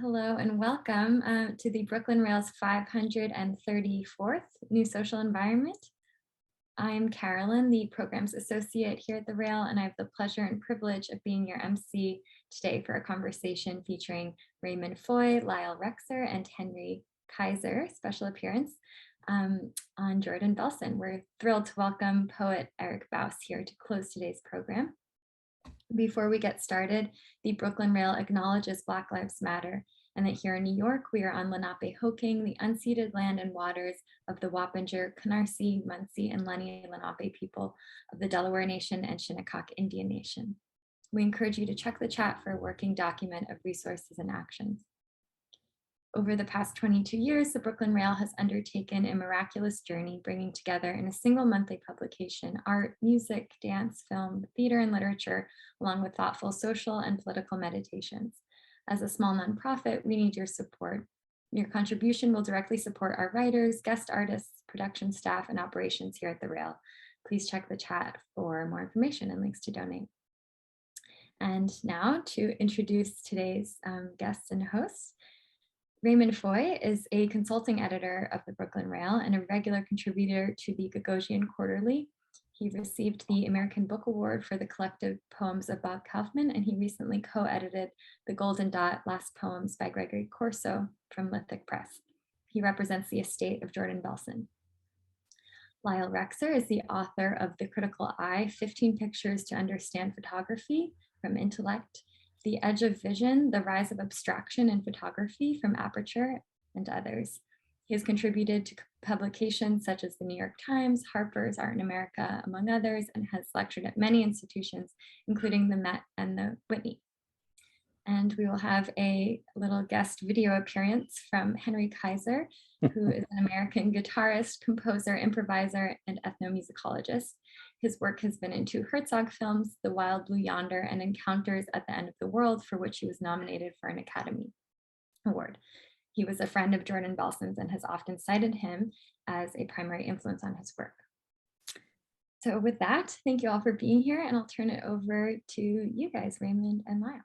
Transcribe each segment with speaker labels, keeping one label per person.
Speaker 1: Hello and welcome to the Brooklyn Rail's 534th New Social Environment. I'm Carolyn, the Programs Associate here at the Rail, and I have the pleasure and privilege of being your MC today for a conversation featuring Raymond Foye, Lyle Rexer, and Henry Kaiser, special appearance on Jordan Belson. We're thrilled to welcome poet Eric Baus here to close today's program. Before we get started, the Brooklyn Rail acknowledges Black Lives Matter and that here in New York, we are on Lenape-Hoking, the unceded land and waters of the Wappinger, Canarsie, Munsee, and Lenni Lenape people of the Delaware Nation and Shinnecock Indian Nation. We encourage you to check the chat for a working document of resources and actions. Over the past 22 years, the Brooklyn Rail has undertaken a miraculous journey, bringing together in a single monthly publication art, music, dance, film, theater, and literature, along with thoughtful social and political meditations. As a small nonprofit, we need your support. Your contribution will directly support our writers, guest artists, production staff, and operations here at the Rail. Please check the chat for more information and links to donate. And now to introduce today's guests and hosts. Raymond Foye is a consulting editor of the Brooklyn Rail and a regular contributor to the Gagosian Quarterly. He received the American Book Award for the collective poems of Bob Kaufman, and he recently co-edited The Golden Dot Last Poems by Gregory Corso from Lithic Press. He represents the estate of Jordan Belson. Lyle Rexer is the author of The Critical Eye, 15 Pictures to Understand Photography from Intellect, The Edge of Vision, The Rise of Abstraction in Photography from Aperture, and others. He has contributed to publications such as the New York Times, Harper's, Art in America, among others, and has lectured at many institutions, including the Met and the Whitney. And we will have a little guest video appearance from Henry Kaiser, who is an American guitarist, composer, improviser, and ethnomusicologist. His work has been in 2 Herzog films, The Wild Blue Yonder and Encounters at the End of the World, for which he was nominated for an Academy Award. He was a friend of Jordan Belson's and has often cited him as a primary influence on his work. So with that, thank you all for being here, and I'll turn it over to you guys, Raymond and Lyle.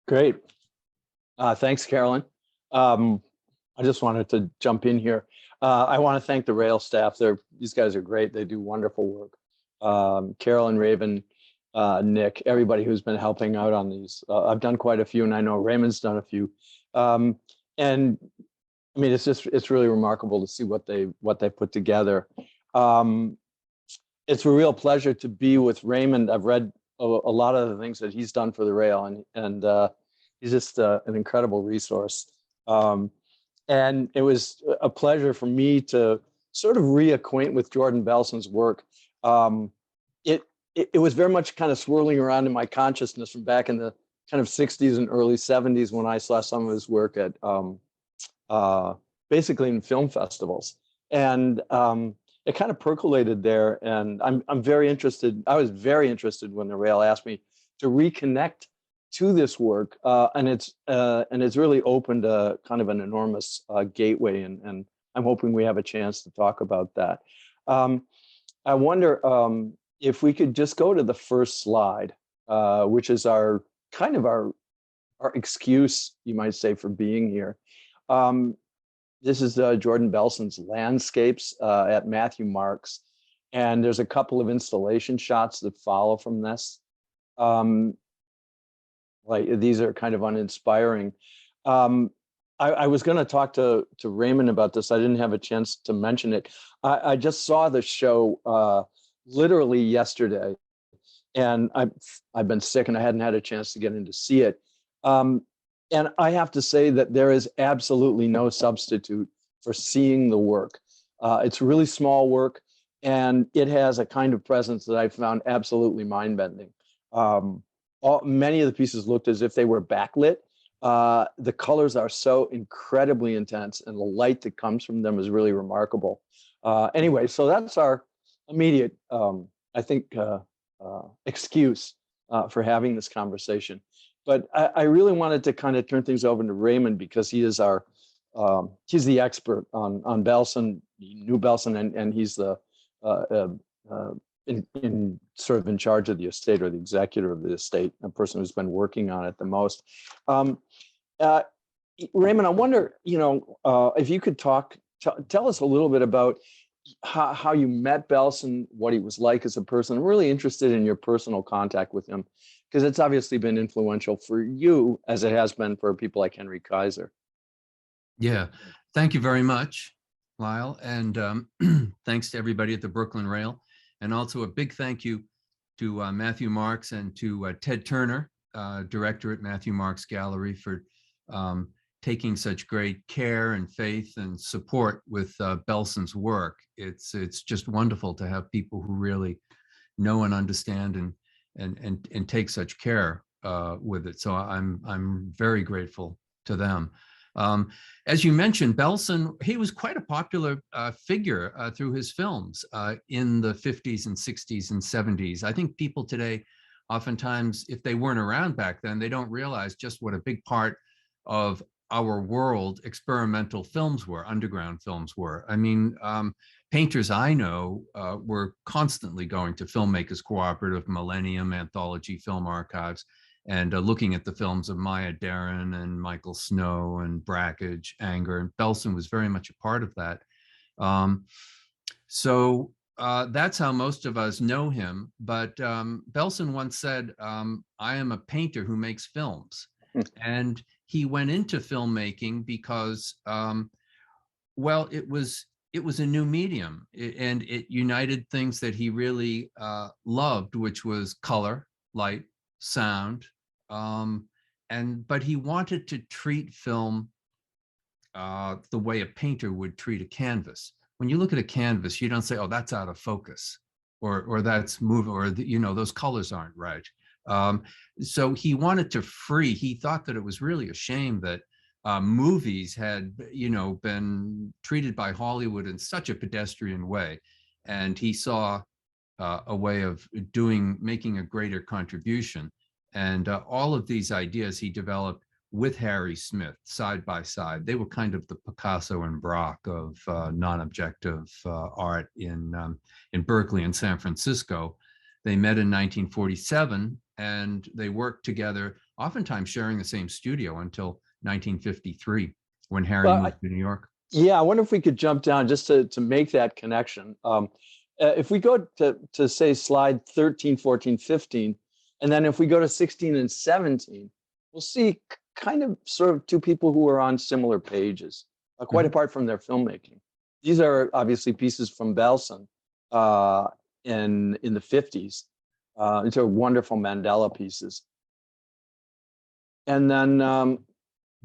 Speaker 2: Great. Thanks, Carolyn. I just wanted to jump in here. I want to thank the Rail staff. These guys are great. They do wonderful work. Carolyn, Raven, Nick, everybody who's been helping out on these. I've done quite a few, and I know Raymond's done a few. And I mean, it's really remarkable to see what they put together. It's a real pleasure to be with Raymond. I've read a lot of the things that he's done for the Rail, and he's just an incredible resource. And it was a pleasure for me to sort of reacquaint with Jordan Belson's work. It was very much kind of swirling around in my consciousness from back in the kind of 60s and early 70s when I saw some of his work at basically in film festivals. And it kind of percolated there. And I'm very interested. I was very interested when the Rail asked me to reconnect to this work. And it's really opened a kind of an enormous gateway. And I'm hoping we have a chance to talk about that. I wonder if we could just go to the first slide, which is our excuse, you might say, for being here. This is Jordan Belson's landscapes at Matthew Marks. And there's a couple of installation shots that follow from this. Like these are kind of uninspiring. I was going to talk to Raymond about this. I didn't have a chance to mention it. I just saw the show literally yesterday, and I've been sick and I hadn't had a chance to get in to see it. And I have to say that there is absolutely no substitute for seeing the work. It's really small work, and it has a kind of presence that I found absolutely mind-bending. Many of the pieces looked as if they were backlit. The colors are so incredibly intense, and the light that comes from them is really remarkable. Anyway, so that's our immediate, I think, excuse for having this conversation. But I really wanted to kind of turn things over to Raymond because he is he's the expert on Belson, he knew Belson, and he's the in sort of in charge of the estate, or the executor of the estate, a person who's been working on it the most. Um, uh, Raymond, I wonder, if you could tell us a little bit about how you met Belson, what he was like as a person. I'm really interested in your personal contact with him, because it's obviously been influential for you as it has been for people like Henry Kaiser.
Speaker 3: Yeah, thank you very much, Lyle, and thanks to everybody at the Brooklyn Rail, and also a big thank you to Matthew Marks and to Ted Turner, director at Matthew Marks Gallery, for taking such great care and faith and support with Belson's work. It's just wonderful to have people who really know and understand and take such care with it. So I'm very grateful to them. As you mentioned, Belson, he was quite a popular figure through his films in the 50s and 60s and 70s. I think people today, oftentimes, if they weren't around back then, they don't realize just what a big part of our world experimental films were, underground films were. I mean, painters I know were constantly going to Filmmakers Cooperative, Millennium, Anthology Film Archives, and looking at the films of Maya Deren and Michael Snow and Brakhage, Anger, and Belson was very much a part of that. So that's how most of us know him. But Belson once said, I am a painter who makes films. And he went into filmmaking because, well, it was a new medium, and it united things that he really loved, which was color, light, sound, but he wanted to treat film the way a painter would treat a canvas. When you look at a canvas, you don't say, "Oh, that's out of focus," or "That's moving," or "Those colors aren't right." So he wanted to free. He thought that it was really a shame that movies had, been treated by Hollywood in such a pedestrian way, and he saw a way of making a greater contribution. And all of these ideas he developed with Harry Smith side by side. They were kind of the Picasso and Braque of non-objective art in Berkeley and San Francisco. They met in 1947, and they worked together, oftentimes sharing the same studio until 1953, when Harry moved to New York.
Speaker 2: Yeah, I wonder if we could jump down just to make that connection. If we go to say slide 13, 14, 15, and then if we go to 16 and 17, we'll see kind of sort of two people who are on similar pages, quite apart from their filmmaking. These are obviously pieces from Belson in the 50s. These are wonderful Mandela pieces. And then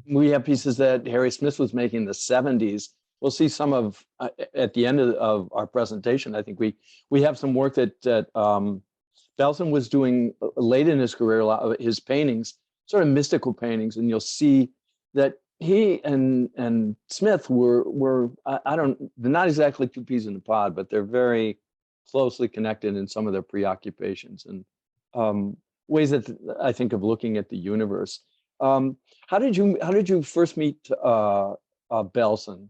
Speaker 2: we have pieces that Harry Smith was making in the 70s. We'll see some of at the end of our presentation. I think we have some work that Belson was doing late in his career, a lot of his paintings, sort of mystical paintings, and you'll see that he and Smith were they're not exactly two peas in a pod, but they're very closely connected in some of their preoccupations and ways that I think of looking at the universe. How did you first meet Belson?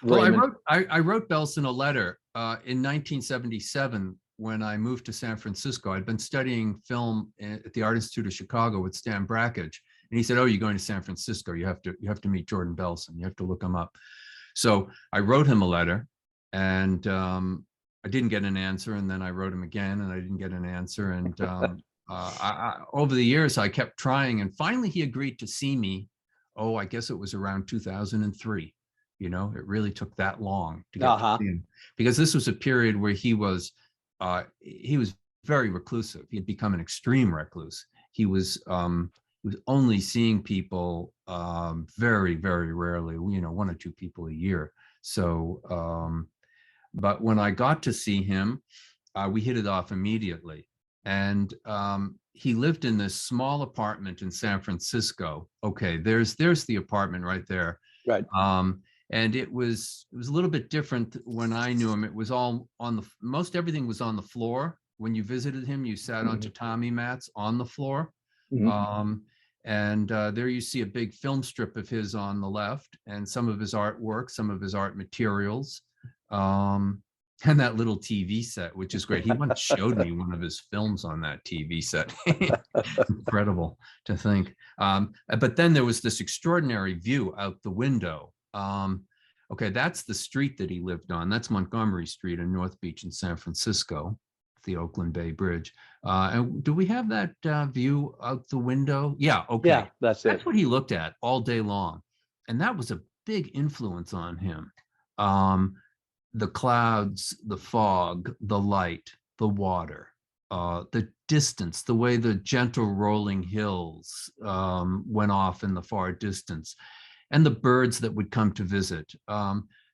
Speaker 3: Well, I wrote Belson a letter in 1977 when I moved to San Francisco. I'd been studying film at the Art Institute of Chicago with Stan Brakhage, and he said, "Oh, you're going to San Francisco. You have to meet Jordan Belson. You have to look him up." So I wrote him a letter, and I didn't get an answer, and then I wrote him again, and I didn't get an answer, and over the years I kept trying, and finally he agreed to see me. Oh, I guess it was around 2003. It really took that long to get to see him, because this was a period where he was very reclusive. He had become an extreme recluse. He was only seeing people very, very rarely, one or two people a year. So, but when I got to see him, we hit it off immediately. And he lived in this small apartment in San Francisco. Okay, there's the apartment right there.
Speaker 2: Right.
Speaker 3: And it was a little bit different when I knew him. It was all most everything was on the floor. When you visited him, you sat on tatami mats on the floor. And there you see a big film strip of his on the left, and some of his artwork, some of his art materials. And that little TV set, which is great. He once showed me one of his films on that TV set. Incredible to think. But then there was this extraordinary view out the window. Okay, that's the street that he lived on. That's Montgomery Street in North Beach in San Francisco, the Oakland Bay Bridge. And do we have that view out the window? Yeah, okay.
Speaker 2: Yeah, that's it.
Speaker 3: That's what he looked at all day long. And that was a big influence on him. The clouds, the fog, the light, the water, the distance, the way the gentle rolling hills went off in the far distance, and the birds that would come to visit.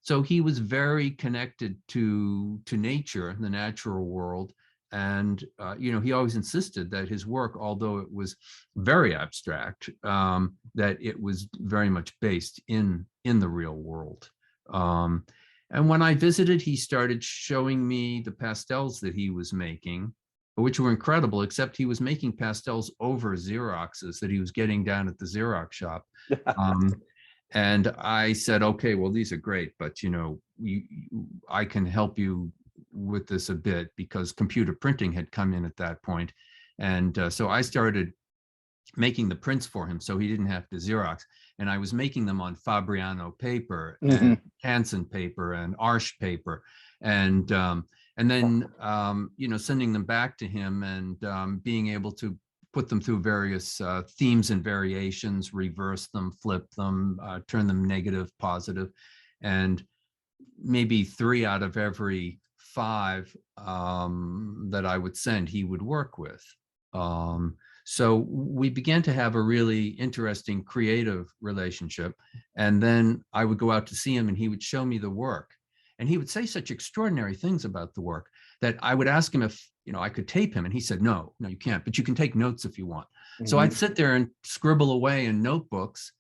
Speaker 3: So he was very connected to nature, the natural world. And, he always insisted that his work, although it was very abstract, that it was very much based in the real world. And when I visited, he started showing me the pastels that he was making, which were incredible, except he was making pastels over Xeroxes that he was getting down at the Xerox shop. And I said, okay, well, these are great, but, I can help you with this a bit, because computer printing had come in at that point. And so I started making the prints for him so he didn't have to Xerox. And I was making them on Fabriano paper and Hansen paper and Arches paper. And then, sending them back to him and being able to put them through various themes and variations, reverse them, flip them, turn them negative, positive. And maybe 3 out of every 5 that I would send, he would work with. So we began to have a really interesting creative relationship. And then I would go out to see him and he would show me the work. And he would say such extraordinary things about the work that I would ask him if, I could tape him. And he said, no, you can't, but you can take notes if you want. So I'd sit there and scribble away in notebooks.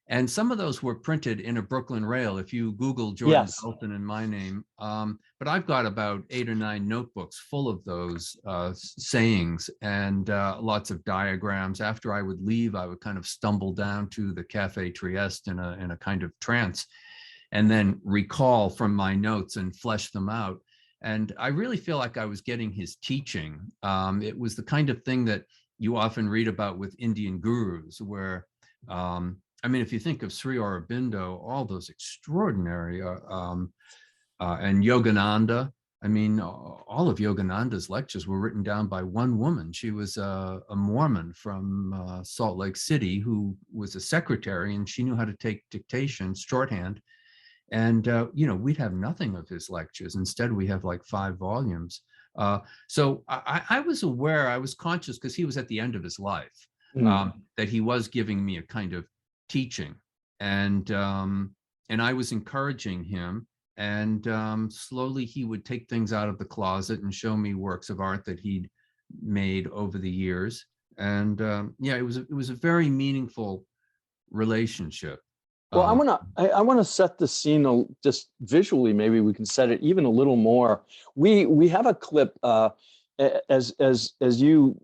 Speaker 3: And some of those were printed in a Brooklyn Rail. If you Google Jordan Belson and my name, but I've got about 8 or 9 notebooks full of those sayings and lots of diagrams. After I would leave, I would kind of stumble down to the Cafe Trieste in a kind of trance, and then recall from my notes and flesh them out. And I really feel like I was getting his teaching. It was the kind of thing that you often read about with Indian gurus, where if you think of Sri Aurobindo, all those extraordinary, and Yogananda, all of Yogananda's lectures were written down by one woman. She was a Mormon from Salt Lake City who was a secretary, and she knew how to take dictation, shorthand. And, we'd have nothing of his lectures. Instead, we have like 5 volumes. So I was aware, I was conscious, because he was at the end of his life, that he was giving me a kind of teaching, and I was encouraging him, and slowly he would take things out of the closet and show me works of art that he'd made over the years. And it was a very meaningful relationship.
Speaker 2: Well, I want to set the scene just visually. Maybe we can set it even a little more. We have a clip as you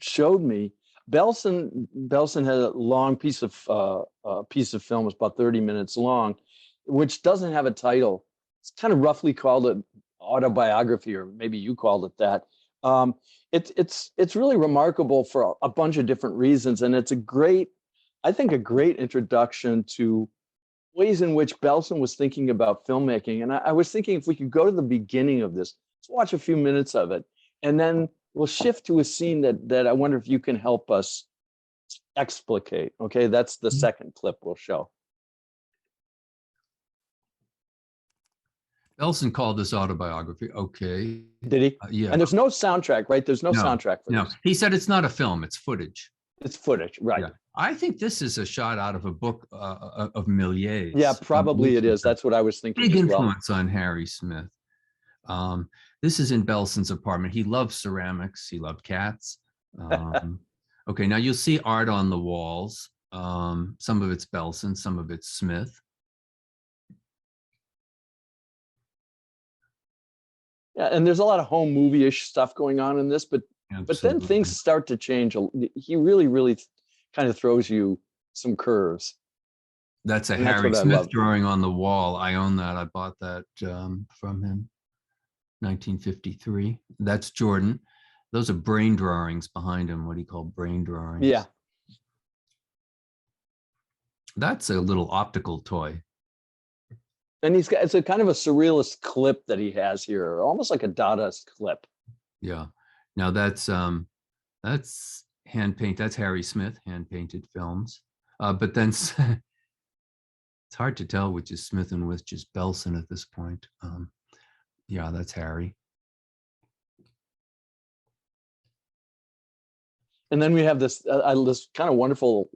Speaker 2: showed me. Belson had a long piece of film, it's about 30 minutes long, which doesn't have a title. It's kind of roughly called an autobiography, or maybe you called it that. It's really remarkable for a bunch of different reasons, and it's a great introduction to ways in which Belson was thinking about filmmaking. And I was thinking, if we could go to the beginning of this, let's watch a few minutes of it, and then we'll shift to a scene that I wonder if you can help us explicate. Okay, that's the second clip we'll show.
Speaker 3: Belson called this autobiography. Okay.
Speaker 2: Did he?
Speaker 3: Yeah.
Speaker 2: And there's no soundtrack, right? There's no soundtrack for this.
Speaker 3: He said it's not a film, it's footage.
Speaker 2: It's footage, right? Yeah.
Speaker 3: I think this is a shot out of a book of Millier's.
Speaker 2: Yeah, probably it is. That's what I was thinking.
Speaker 3: Big influence on Harry Smith. This is in Belson's apartment. He loved ceramics. He loved cats. Okay, now you'll see art on the walls. Some of it's Belson, some of it's Smith.
Speaker 2: Yeah, and there's a lot of home movie-ish stuff going on in this, but then things start to change. He really kind of throws you some curves.
Speaker 3: That's a
Speaker 2: And that's
Speaker 3: Harry
Speaker 2: what I
Speaker 3: Smith
Speaker 2: love.
Speaker 3: drawing on the wall. I own that. I bought that from him, 1953. That's Jordan. Those are brain drawings behind him, what he called brain drawings.
Speaker 2: Yeah.
Speaker 3: That's a little optical toy.
Speaker 2: And it's a kind of a surrealist clip that he has here, almost like a Dadaist clip.
Speaker 3: Yeah. Now that's hand paint. That's Harry Smith, hand painted films. But then it's hard to tell which is Smith and which is Belson at this point. Yeah, that's Harry.
Speaker 2: And then we have this kind of wonderful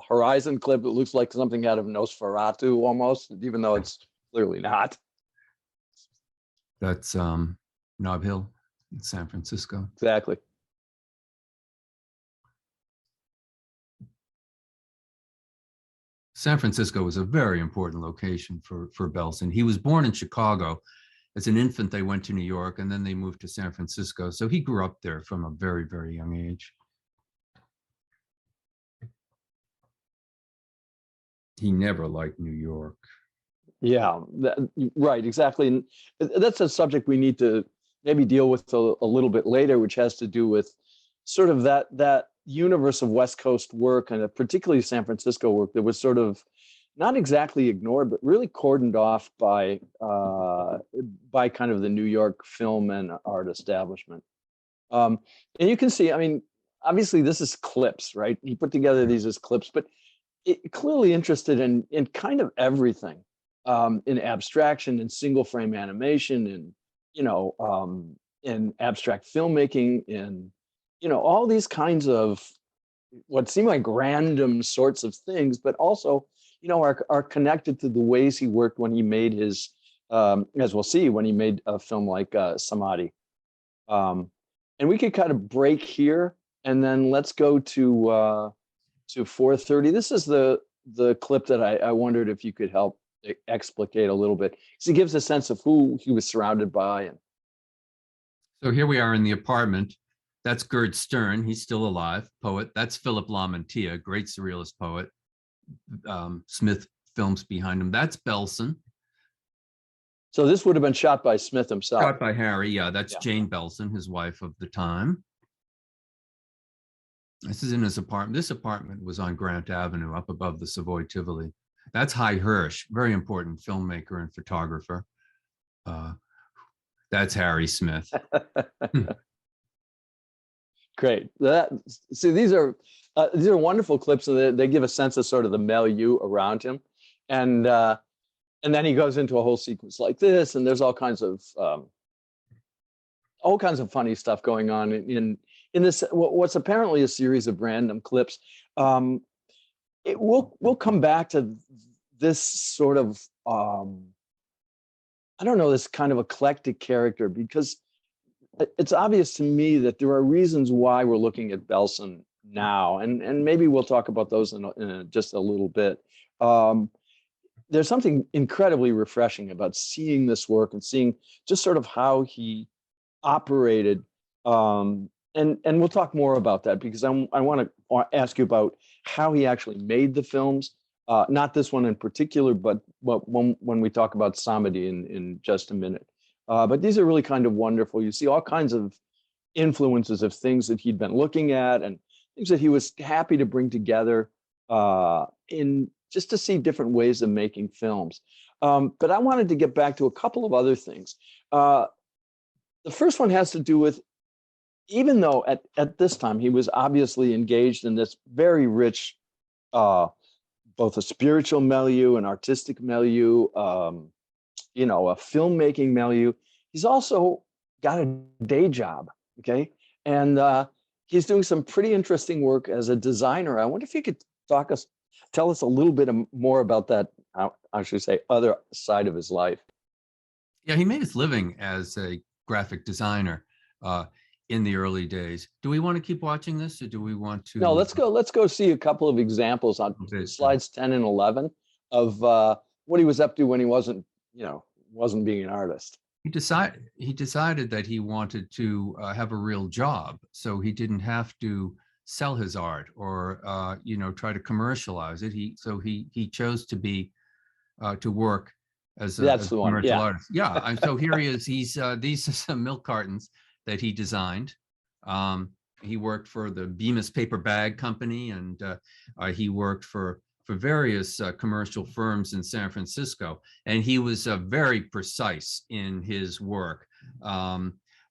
Speaker 2: horizon clip. It looks like something out of Nosferatu almost, even though it's clearly not.
Speaker 3: That's Nob Hill in San Francisco.
Speaker 2: Exactly.
Speaker 3: San Francisco was a very important location for Belson. He was born in Chicago. As an infant, they went to New York, and then they moved to San Francisco. So he grew up there from a very, very young age. He never liked New York.
Speaker 2: Yeah, right, exactly. And that's a subject we need to maybe deal with a little bit later, which has to do with sort of that universe of West Coast work, and particularly San Francisco work that was sort of not exactly ignored, but really cordoned off by kind of the New York film and art establishment. And you can see, I mean, obviously this is clips, right? He put together these as clips, but clearly interested in kind of everything, in abstraction, in single frame animation, in in abstract filmmaking, in all these kinds of what seem like random sorts of things, but also are connected to the ways he worked when he made his, as we'll see, when he made a film like Samadhi. And we could kind of break here, and then let's go to 4:30. This is the clip that I wondered if you could help explicate a little bit, because he gives a sense of who he was surrounded by. And
Speaker 3: so here we are in the apartment. That's Gerd Stern. He's still alive, poet. That's Philip Lamantia, great surrealist poet. Smith films behind him. That's Belson.
Speaker 2: So this would have been shot by Smith himself.
Speaker 3: Shot by Harry, yeah. That's Jane Belson, his wife of the time. This is in his apartment. This apartment was on Grant Avenue, up above the Savoy Tivoli. That's Hy Hirsch, very important filmmaker and photographer. That's Harry Smith.
Speaker 2: Great. See, these are wonderful clips, so they give a sense of sort of the milieu around him, and then he goes into a whole sequence like this, and there's all kinds of funny stuff going on in this what's apparently a series of random clips. We'll come back to this sort of I don't know, this kind of eclectic character, because it's obvious to me that there are reasons why we're looking at Belson now, and maybe we'll talk about those in just a little bit. There's something incredibly refreshing about seeing this work and seeing just sort of how he operated. And we'll talk more about that, because I want to ask you about how he actually made the films. Not this one in particular, but when we talk about Samadhi in just a minute. But these are really kind of wonderful. You see all kinds of influences of things that he'd been looking at and things that he was happy to bring together in just to see different ways of making films. But I wanted to get back to a couple of other things. The first one has to do with, even though at this time he was obviously engaged in this very rich, both a spiritual milieu, an artistic milieu, a filmmaking milieu, he's also got a day job, okay? And he's doing some pretty interesting work as a designer. I wonder if you could tell us a little bit more about that, I should say, other side of his life.
Speaker 3: Yeah, he made his living as a graphic designer in the early days. Do we want to keep watching this, or do we want to?
Speaker 2: No, let's go see a couple of examples on slides 10 and 11 of what he was up to when he wasn't being an artist.
Speaker 3: He decided that he wanted to have a real job, so he didn't have to sell his art or try to commercialize it. He chose to work as
Speaker 2: That's
Speaker 3: a
Speaker 2: the one.
Speaker 3: commercial
Speaker 2: Yeah.
Speaker 3: artist. Yeah, and so here he is. These are some milk cartons that he designed. He worked for the Bemis Paper Bag Company, and he worked for various commercial firms in San Francisco. And he was very precise in his work.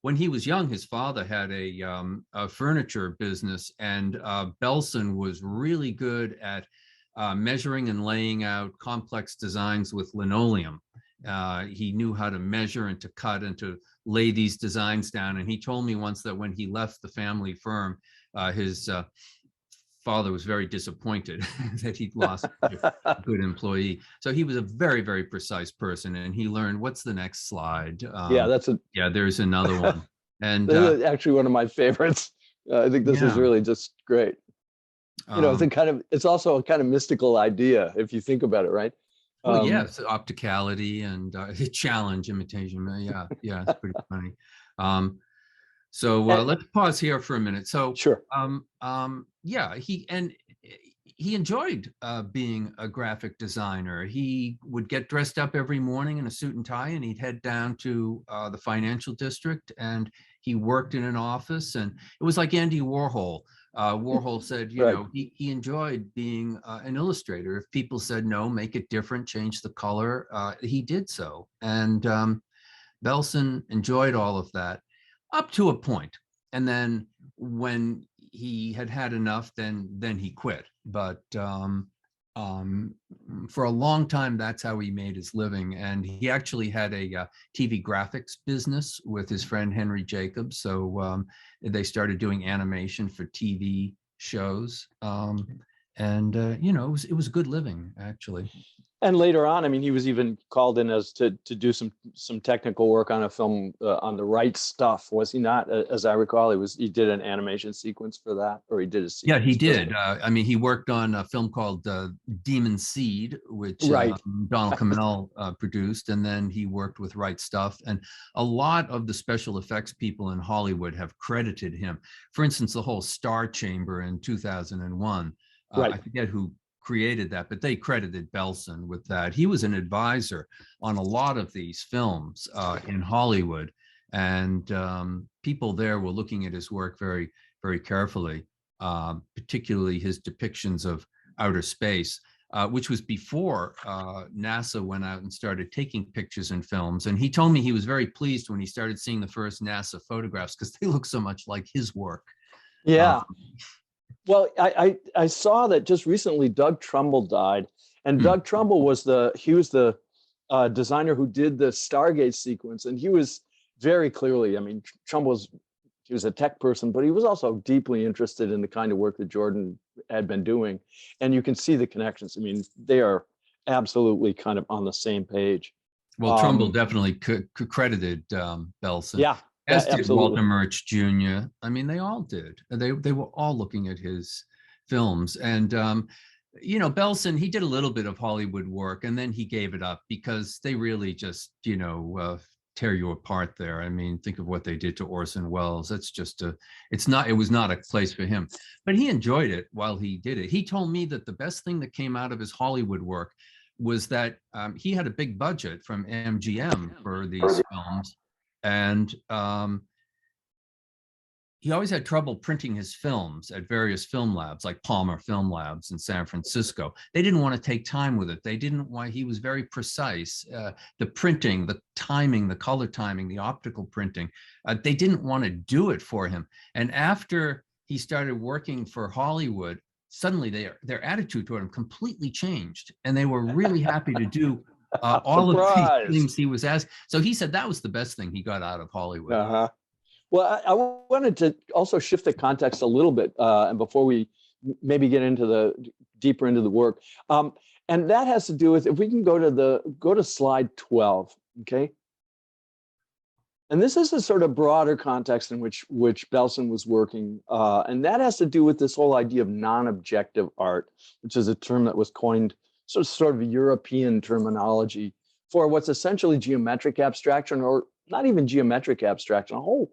Speaker 3: When he was young, his father had a furniture business, and Belson was really good at measuring and laying out complex designs with linoleum. He knew how to measure and to cut and to lay these designs down. And he told me once that when he left the family firm, his father was very disappointed that he'd lost a good employee. So he was a very, very precise person, and he learned, what's the next slide? There's another one. And
Speaker 2: this is actually one of my favorites. I think this is really just great. It's also a kind of mystical idea if you think about it, right?
Speaker 3: Yes, opticality and challenge imitation. Yeah, it's pretty funny. Let's pause here for a minute. So
Speaker 2: sure.
Speaker 3: He enjoyed being a graphic designer. He would get dressed up every morning in a suit and tie, and he'd head down to the financial district, and he worked in an office. And it was like Andy Warhol. Warhol said, he enjoyed being an illustrator. If people said no, make it different, change the color, he did so. And Belson enjoyed all of that up to a point. And then when he had enough, then he quit. But for a long time, that's how he made his living. And he actually had a TV graphics business with his friend Henry Jacobs. So they started doing animation for TV shows. It was good living, actually.
Speaker 2: And later on, I mean, he was even called in as to do some technical work on a film on the right stuff, was he not? As I recall, he did an animation sequence for that, or he did a sequence.
Speaker 3: Yeah, he did. He worked on a film called Demon Seed, which Donald Cammell produced, and then he worked with Right Stuff. And a lot of the special effects people in Hollywood have credited him. For instance, the whole Star Chamber in 2001. I forget who created that, but they credited Belson with that. He was an advisor on a lot of these films in Hollywood, and people there were looking at his work very, very carefully, particularly his depictions of outer space, which was before NASA went out and started taking pictures and films. And he told me he was very pleased when he started seeing the first NASA photographs because they look so much like his work.
Speaker 2: Yeah. Well, I saw that just recently Doug Trumbull died, and Doug Trumbull was the designer who did the Stargate sequence, and he was very clearly, I mean, he was a tech person, but he was also deeply interested in the kind of work that Jordan had been doing, and you can see the connections. I mean, they are absolutely kind of on the same page.
Speaker 3: Well, Trumbull definitely credited Belson.
Speaker 2: Yeah.
Speaker 3: As did Walter Murch Jr. I mean, they all did. They were all looking at his films. And, Belson, he did a little bit of Hollywood work, and then he gave it up because they really just, tear you apart there. I mean, think of what they did to Orson Welles. That's just it was not a place for him. But he enjoyed it while he did it. He told me that the best thing that came out of his Hollywood work was that he had a big budget from MGM for these films. And he always had trouble printing his films at various film labs, like Palmer Film Labs in San Francisco. They didn't want to take time with it. They didn't want, he was very precise. The printing, the timing, the color timing, the optical printing, they didn't want to do it for him. And after he started working for Hollywood, suddenly their attitude toward him completely changed. And they were really happy to do all of these things he was asked. So he said that was the best thing he got out of Hollywood.
Speaker 2: Well, I wanted to also shift the context a little bit, and before we maybe get into deeper into the work, and that has to do with, if we can go to slide 12, okay. And this is a sort of broader context in which Belson was working, and that has to do with this whole idea of non-objective art, which is a term that was coined, sort of European terminology for what's essentially geometric abstraction, or not even geometric abstraction, a whole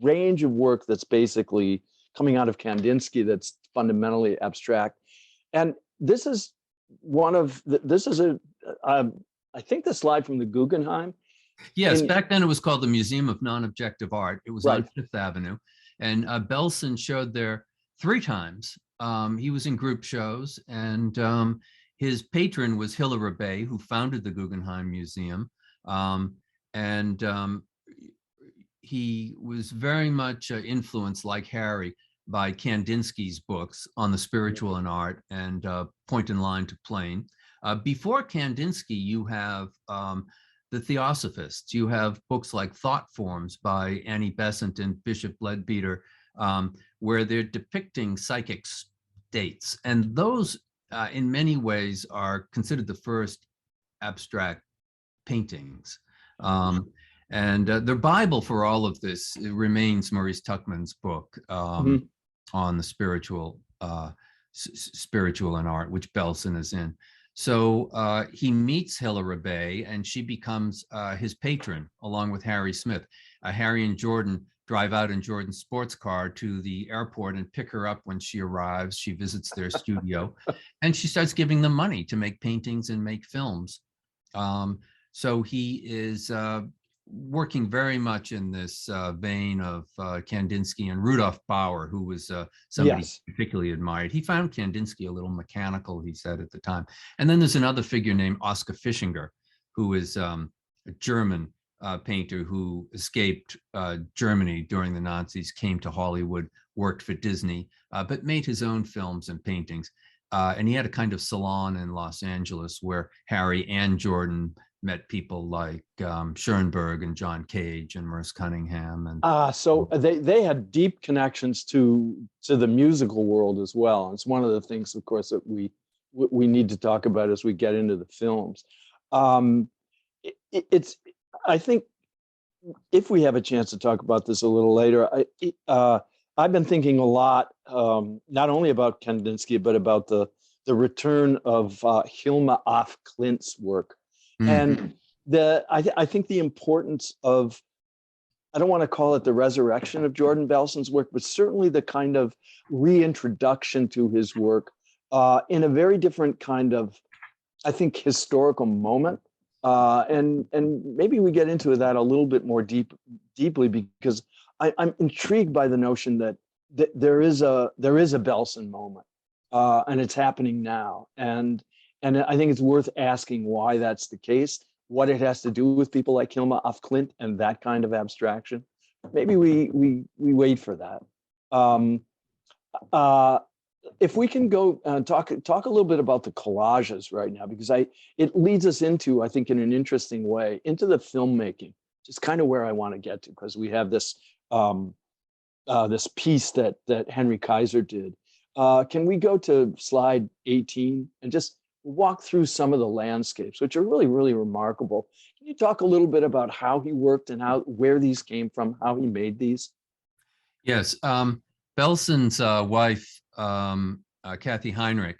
Speaker 2: range of work that's basically coming out of Kandinsky that's fundamentally abstract. And this is one of I think the slide from the Guggenheim.
Speaker 3: Yes, back then it was called the Museum of Non-Objective Art. It was
Speaker 2: Right.
Speaker 3: on Fifth Avenue, and Belson showed there 3 times. He was in group shows, and his patron was Hilaire Bay, who founded the Guggenheim Museum, and he was very much influenced, like Harry, by Kandinsky's books on the spiritual and art and Point and Line to Plain. Before Kandinsky, you have the Theosophists. You have books like Thought Forms by Annie Besant and Bishop Leadbeater, where they're depicting psychic states. And those, in many ways, are considered the first abstract paintings. And the Bible for all of this remains Maurice Tuckman's book on the spiritual and art, which Belson is in. So he meets Hilaire Bay, and she becomes his patron, along with Harry Smith. Harry and Jordan drive out in Jordan's sports car to the airport and pick her up when she arrives. She visits their studio, and she starts giving them money to make paintings and make films. So he is working very much in this vein of Kandinsky and Rudolf Bauer, who was somebody he particularly admired. He found Kandinsky a little mechanical, he said at the time. And then there's another figure named Oskar Fischinger, who is a German painter who escaped Germany during the Nazis, came to Hollywood, worked for Disney, but made his own films and paintings. And he had a kind of salon in Los Angeles where Harry and Jordan met people like Schoenberg and John Cage and Merce Cunningham. And
Speaker 2: so they had deep connections to the musical world as well. It's one of the things, of course, that we need to talk about as we get into the films. I think if we have a chance to talk about this a little later, I've been thinking a lot, not only about Kandinsky, but about the return of Hilma af Klint's work. And I think the importance of, I don't want to call it the resurrection of Jordan Belson's work, but certainly the kind of reintroduction to his work in a very different kind of, I think, historical moment. And maybe we get into that a little bit more deeply, because I'm intrigued by the notion that there is a Belson moment, and it's happening now. And I think it's worth asking why that's the case, what it has to do with people like Hilma af Klint and that kind of abstraction. Maybe we wait for that. If we can go talk a little bit about the collages right now, because it leads us into, I think, in an interesting way, into the filmmaking, which is kind of where I want to get to, because we have this this piece that Henry Kaiser did. Can we go to slide 18 and just walk through some of the landscapes, which are really, really remarkable? Can you talk a little bit about how he worked and where these came from, how he made these?
Speaker 3: Yes, Belson's wife, Kathy Heinrich,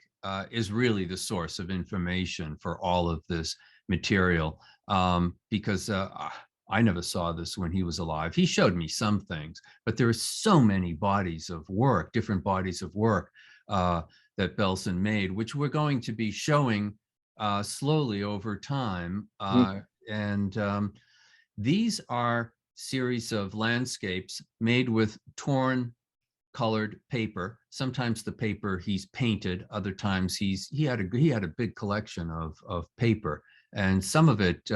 Speaker 3: is really the source of information for all of this material, because I never saw this when he was alive. He showed me some things, but there are so many bodies of work, different bodies of work that Belson made, which we're going to be showing slowly over time. And these are series of landscapes made with torn colored paper. Sometimes the paper he's painted, other times he had a big collection of paper, and some of it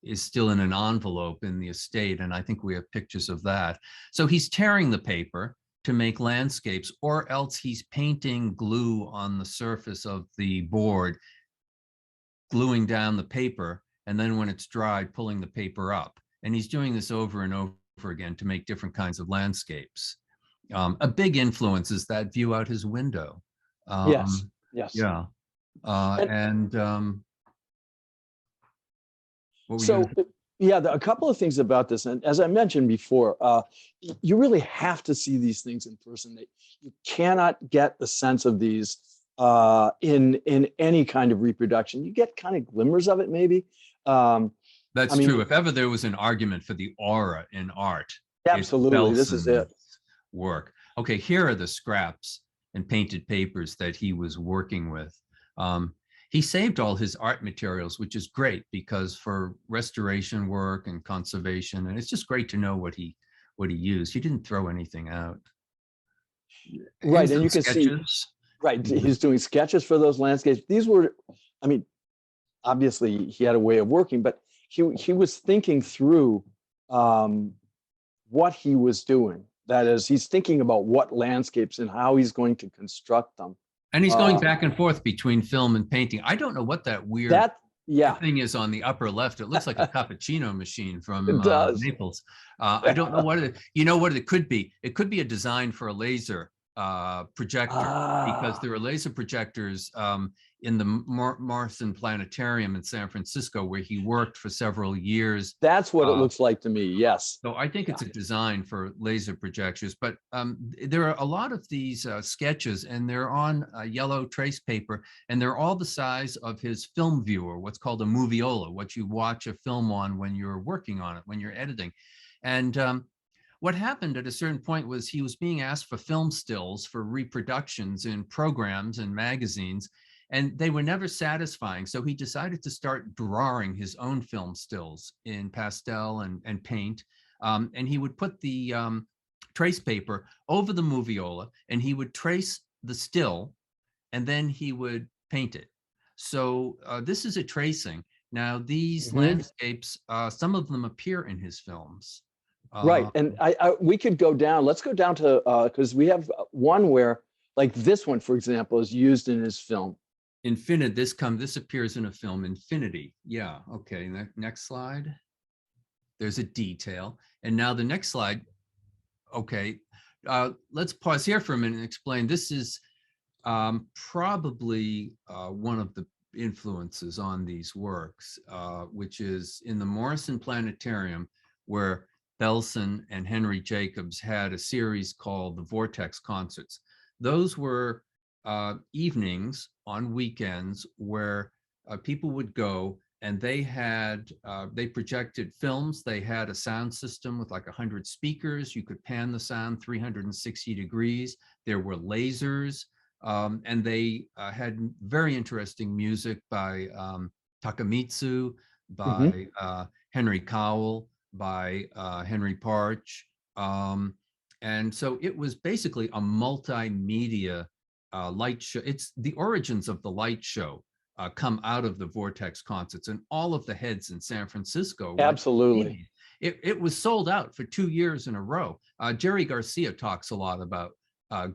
Speaker 3: is still in an envelope in the estate, and I think we have pictures of that. So he's tearing the paper to make landscapes, or else he's painting glue on the surface of the board, gluing down the paper, and then when it's dried, pulling the paper up. And he's doing this over and over again to make different kinds of landscapes. A big influence is that view out his window.
Speaker 2: Yes.
Speaker 3: Yeah.
Speaker 2: A couple of things about this, and as I mentioned before, you really have to see these things in person. You cannot get the sense of these in any kind of reproduction. You get kind of glimmers of it, maybe.
Speaker 3: That's true. If ever there was an argument for the aura in art,
Speaker 2: absolutely, this is it.
Speaker 3: Work. Okay, here are the scraps and painted papers that he was working with. He saved all his art materials, which is great because for restoration work and conservation, and it's just great to know what he used. He didn't throw anything out.
Speaker 2: Right,
Speaker 3: Here's
Speaker 2: and
Speaker 3: some
Speaker 2: you can see,
Speaker 3: sketches.
Speaker 2: right, he's doing sketches for those landscapes. These were, I mean, obviously he had a way of working, but he was thinking through what he was doing. That is, he's thinking about what landscapes and how he's going to construct them.
Speaker 3: And he's going back and forth between film and painting. I don't know what that weird thing is on the upper left. It looks like a cappuccino machine from Naples. I don't know what it is. You know what it could be? It could be a design for a laser projector, because there are laser projectors in the Morrison Planetarium in San Francisco, where he worked for several years.
Speaker 2: That's what it looks like to me, yes.
Speaker 3: So I think it's a design for laser projectors, but there are a lot of these sketches, and they're on yellow trace paper, and they're all the size of his film viewer, what's called a moviola, what you watch a film on when you're working on it, when you're editing. And what happened at a certain point was he was being asked for film stills for reproductions in programs and magazines, and they were never satisfying. So he decided to start drawing his own film stills in pastel and paint. And he would put the trace paper over the moviola, and he would trace the still, and then he would paint it. So this is a tracing. Now, these landscapes, some of them appear in his films.
Speaker 2: Right, and we could go down. Let's go down to, because we have one where, like this one, for example, is used in his film.
Speaker 3: Infinite, this appears in a film, Infinity. Yeah, okay, next slide. There's a detail. And now the next slide, okay, let's pause here for a minute and explain. This is probably one of the influences on these works, which is in the Morrison Planetarium, where Belson and Henry Jacobs had a series called the Vortex Concerts. Those were evenings on weekends where people would go, and they projected films. They had a sound system with like 100 speakers. You could pan the sound 360 degrees. There were lasers, and they had very interesting music by Takamitsu, by Henry Cowell, by Henry Parch. And so it was basically a multimedia light show. It's the origins of the light show come out of the Vortex Concerts, and all of the heads in San Francisco.
Speaker 2: Absolutely.
Speaker 3: It was sold out for 2 years in a row. Jerry Garcia talks a lot about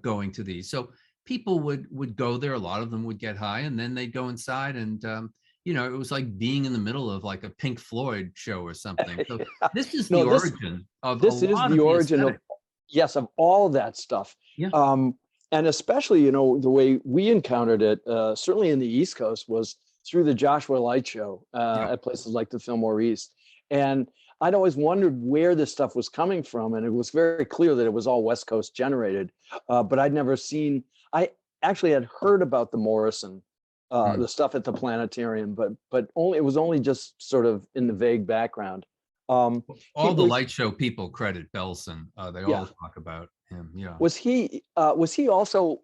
Speaker 3: going to these. So people would go there. A lot of them would get high, and then they'd go inside, and you know, it was like being in the middle of like a Pink Floyd show or something. So this is the origin of
Speaker 2: yes, of all that stuff.
Speaker 3: Yeah.
Speaker 2: And especially, you know, the way we encountered it, certainly in the East Coast, was through the Joshua Light Show at places like the Fillmore East. And I'd always wondered where this stuff was coming from. And it was very clear that it was all West Coast generated. But I'd never seen, I actually had heard about the Morrison, the stuff at the planetarium, but it was only just sort of in the vague background.
Speaker 3: All the light show people credit Belson. They all talk about him. Yeah.
Speaker 2: Was he also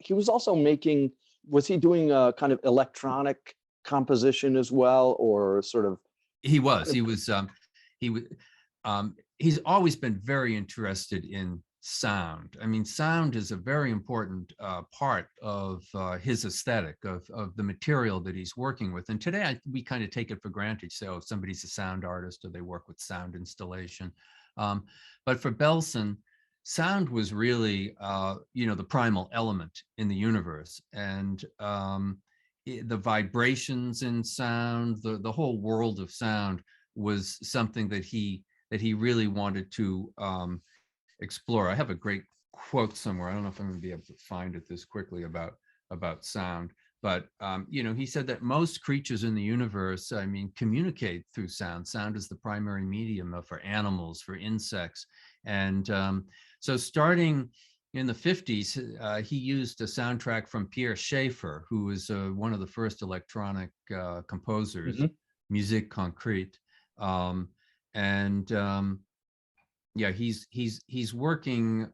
Speaker 2: doing a kind of electronic composition as well, or sort of?
Speaker 3: He's always been very interested in sound. I mean, sound is a very important part of his aesthetic, of the material that he's working with. And today we kind of take it for granted. So if somebody's a sound artist or they work with sound installation. But for Belson, sound was really, the primal element in the universe. And the vibrations in sound, the whole world of sound was something that he really wanted to explore. I have a great quote somewhere. I don't know if I'm going to be able to find it this quickly about sound, but he said that most creatures in the universe, communicate through sound. Sound is the primary medium for animals, for insects, and so starting in the 50s, he used a soundtrack from Pierre Schaeffer, who was one of the first electronic composers, Musique Concrète, and yeah, he's working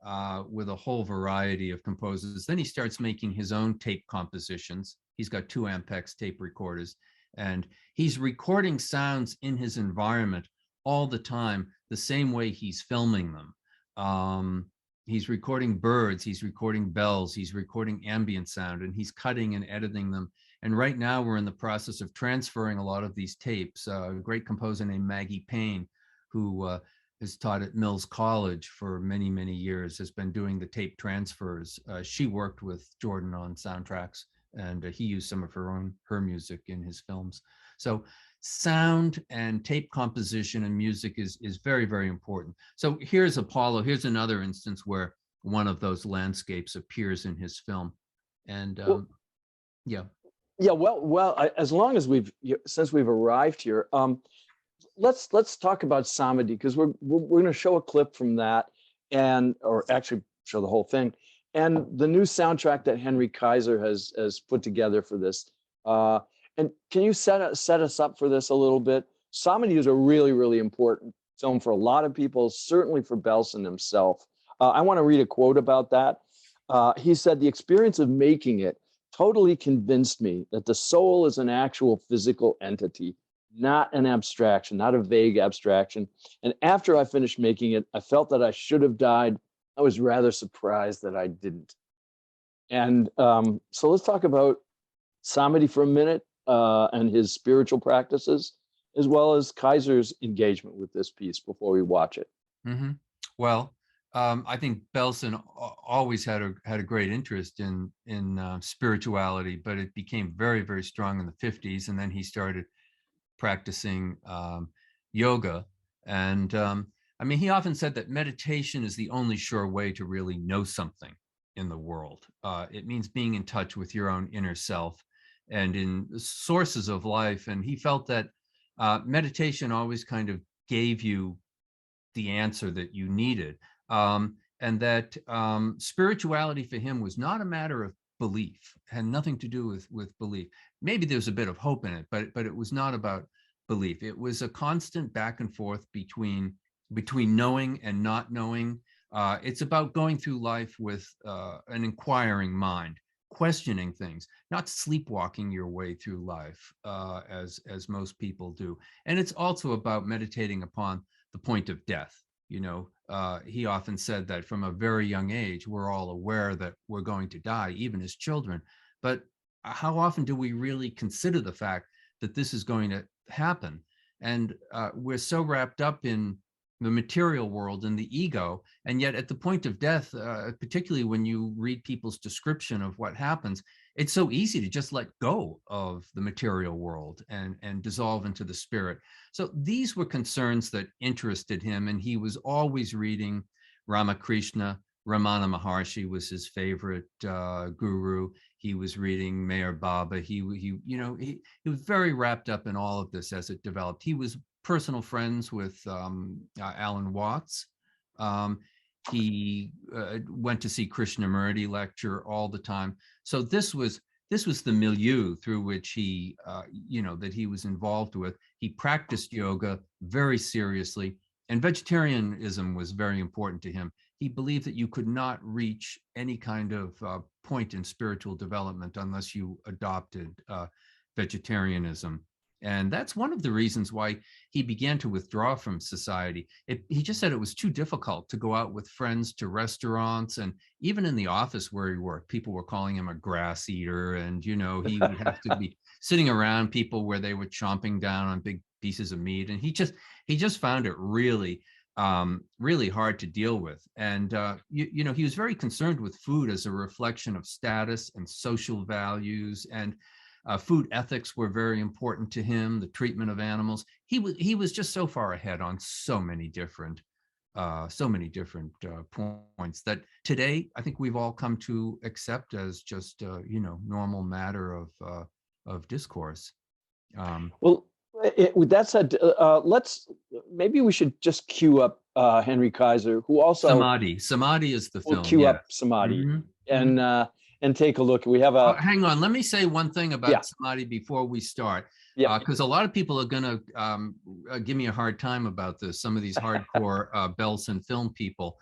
Speaker 3: with a whole variety of composers. Then he starts making his own tape compositions. He's got 2 Ampex tape recorders, and he's recording sounds in his environment all the time, the same way he's filming them. He's recording birds, he's recording bells, he's recording ambient sound, and he's cutting and editing them. And right now we're in the process of transferring a lot of these tapes. A great composer named Maggie Payne, who has taught at Mills College for many, many years, has been doing the tape transfers. She worked with Jordan on soundtracks, and he used some of her music in his films. So sound and tape composition and music is very, very important. So here's Apollo. Here's another instance where one of those landscapes appears in his film. And yeah.
Speaker 2: Yeah, well, as long as since we've arrived here, let's talk about Samadhi, because we're going to show a clip from that, or actually show the whole thing, and the new soundtrack that Henry Kaiser has put together for this. And can you set us up for this a little bit? Samadhi is a really, really important film for a lot of people, certainly for Belson himself. I want to read a quote about that. He said, "The experience of making it totally convinced me that the soul is an actual physical entity, not an abstraction, not a vague abstraction. And after I finished making it, I felt that I should have died. I was rather surprised that I didn't." And so let's talk about Samadhi for a minute, and his spiritual practices, as well as Kaiser's engagement with this piece before we watch it.
Speaker 3: Mm-hmm. Well, I think Belson always had a great interest in spirituality, but it became very, very strong in the 50s, and then he started practicing yoga. And I mean, he often said that meditation is the only sure way to really know something in the world. It means being in touch with your own inner self and in sources of life. And he felt that meditation always kind of gave you the answer that you needed. And that spirituality for him was not a matter of belief, had nothing to do with belief. Maybe there's a bit of hope in it, but it was not about belief. It was a constant back and forth between knowing and not knowing. It's about going through life with an inquiring mind, questioning things, not sleepwalking your way through life as most people do. And it's also about meditating upon the point of death. You know, he often said that from a very young age, we're all aware that we're going to die, even as children. But how often do we really consider the fact that this is going to happen? And we're so wrapped up in the material world and the ego, and yet at the point of death, particularly when you read people's description of what happens, it's so easy to just let go of the material world and dissolve into the spirit. So these were concerns that interested him, and he was always reading Ramakrishna. Ramana Maharshi was his favorite guru. He was reading Meher Baba. He was very wrapped up in all of this as it developed. He was personal friends with Alan Watts. He went to see Krishnamurti lecture all the time. So this was the milieu through which he, that he was involved with. He practiced yoga very seriously, and vegetarianism was very important to him. He believed that you could not reach any kind of point in spiritual development unless you adopted vegetarianism. And that's one of the reasons why he began to withdraw from society. He just said it was too difficult to go out with friends to restaurants, and even in the office where he worked, people were calling him a grass eater. And, he would have to be sitting around people where they were chomping down on big pieces of meat. And he just found it really, really hard to deal with. And, he was very concerned with food as a reflection of status and social values, and food ethics were very important to him, the treatment of animals. He was just so far ahead on so many different points that today I think we've all come to accept as just normal matter of discourse.
Speaker 2: Well, with that said, maybe we should just cue up Henry Kaiser, who also
Speaker 3: Samadhi is the film.
Speaker 2: Cue up Samadhi,
Speaker 3: Mm-hmm.
Speaker 2: and and take a look. We have a
Speaker 3: hang on. Let me say one thing about
Speaker 2: Yeah.
Speaker 3: Samadhi before we start.
Speaker 2: Yeah.
Speaker 3: Because a lot of people are going to give me a hard time about this. Some of these hardcore Belson film people.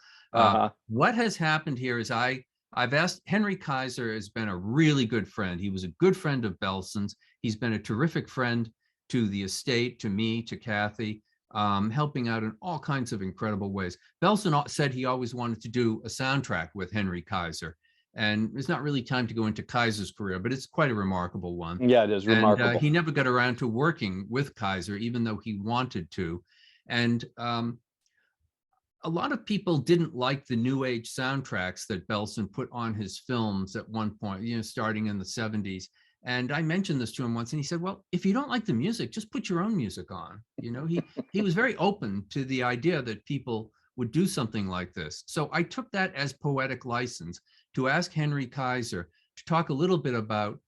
Speaker 3: What has happened here is I've asked. Henry Kaiser has been a really good friend. He was a good friend of Belson's. He's been a terrific friend to the estate, to me, to Kathy, helping out in all kinds of incredible ways. Belson said he always wanted to do a soundtrack with Henry Kaiser. And there's not really time to go into Kaiser's career, but it's quite a remarkable one.
Speaker 2: Yeah, it is remarkable.
Speaker 3: And he never got around to working with Kaiser, even though he wanted to. And a lot of people didn't like the New Age soundtracks that Belson put on his films at one point, starting in the 70s. And I mentioned this to him once, and he said, well, if you don't like the music, just put your own music on. He was very open to the idea that people would do something like this. So I took that as poetic license to ask Henry Kaiser to talk a little bit about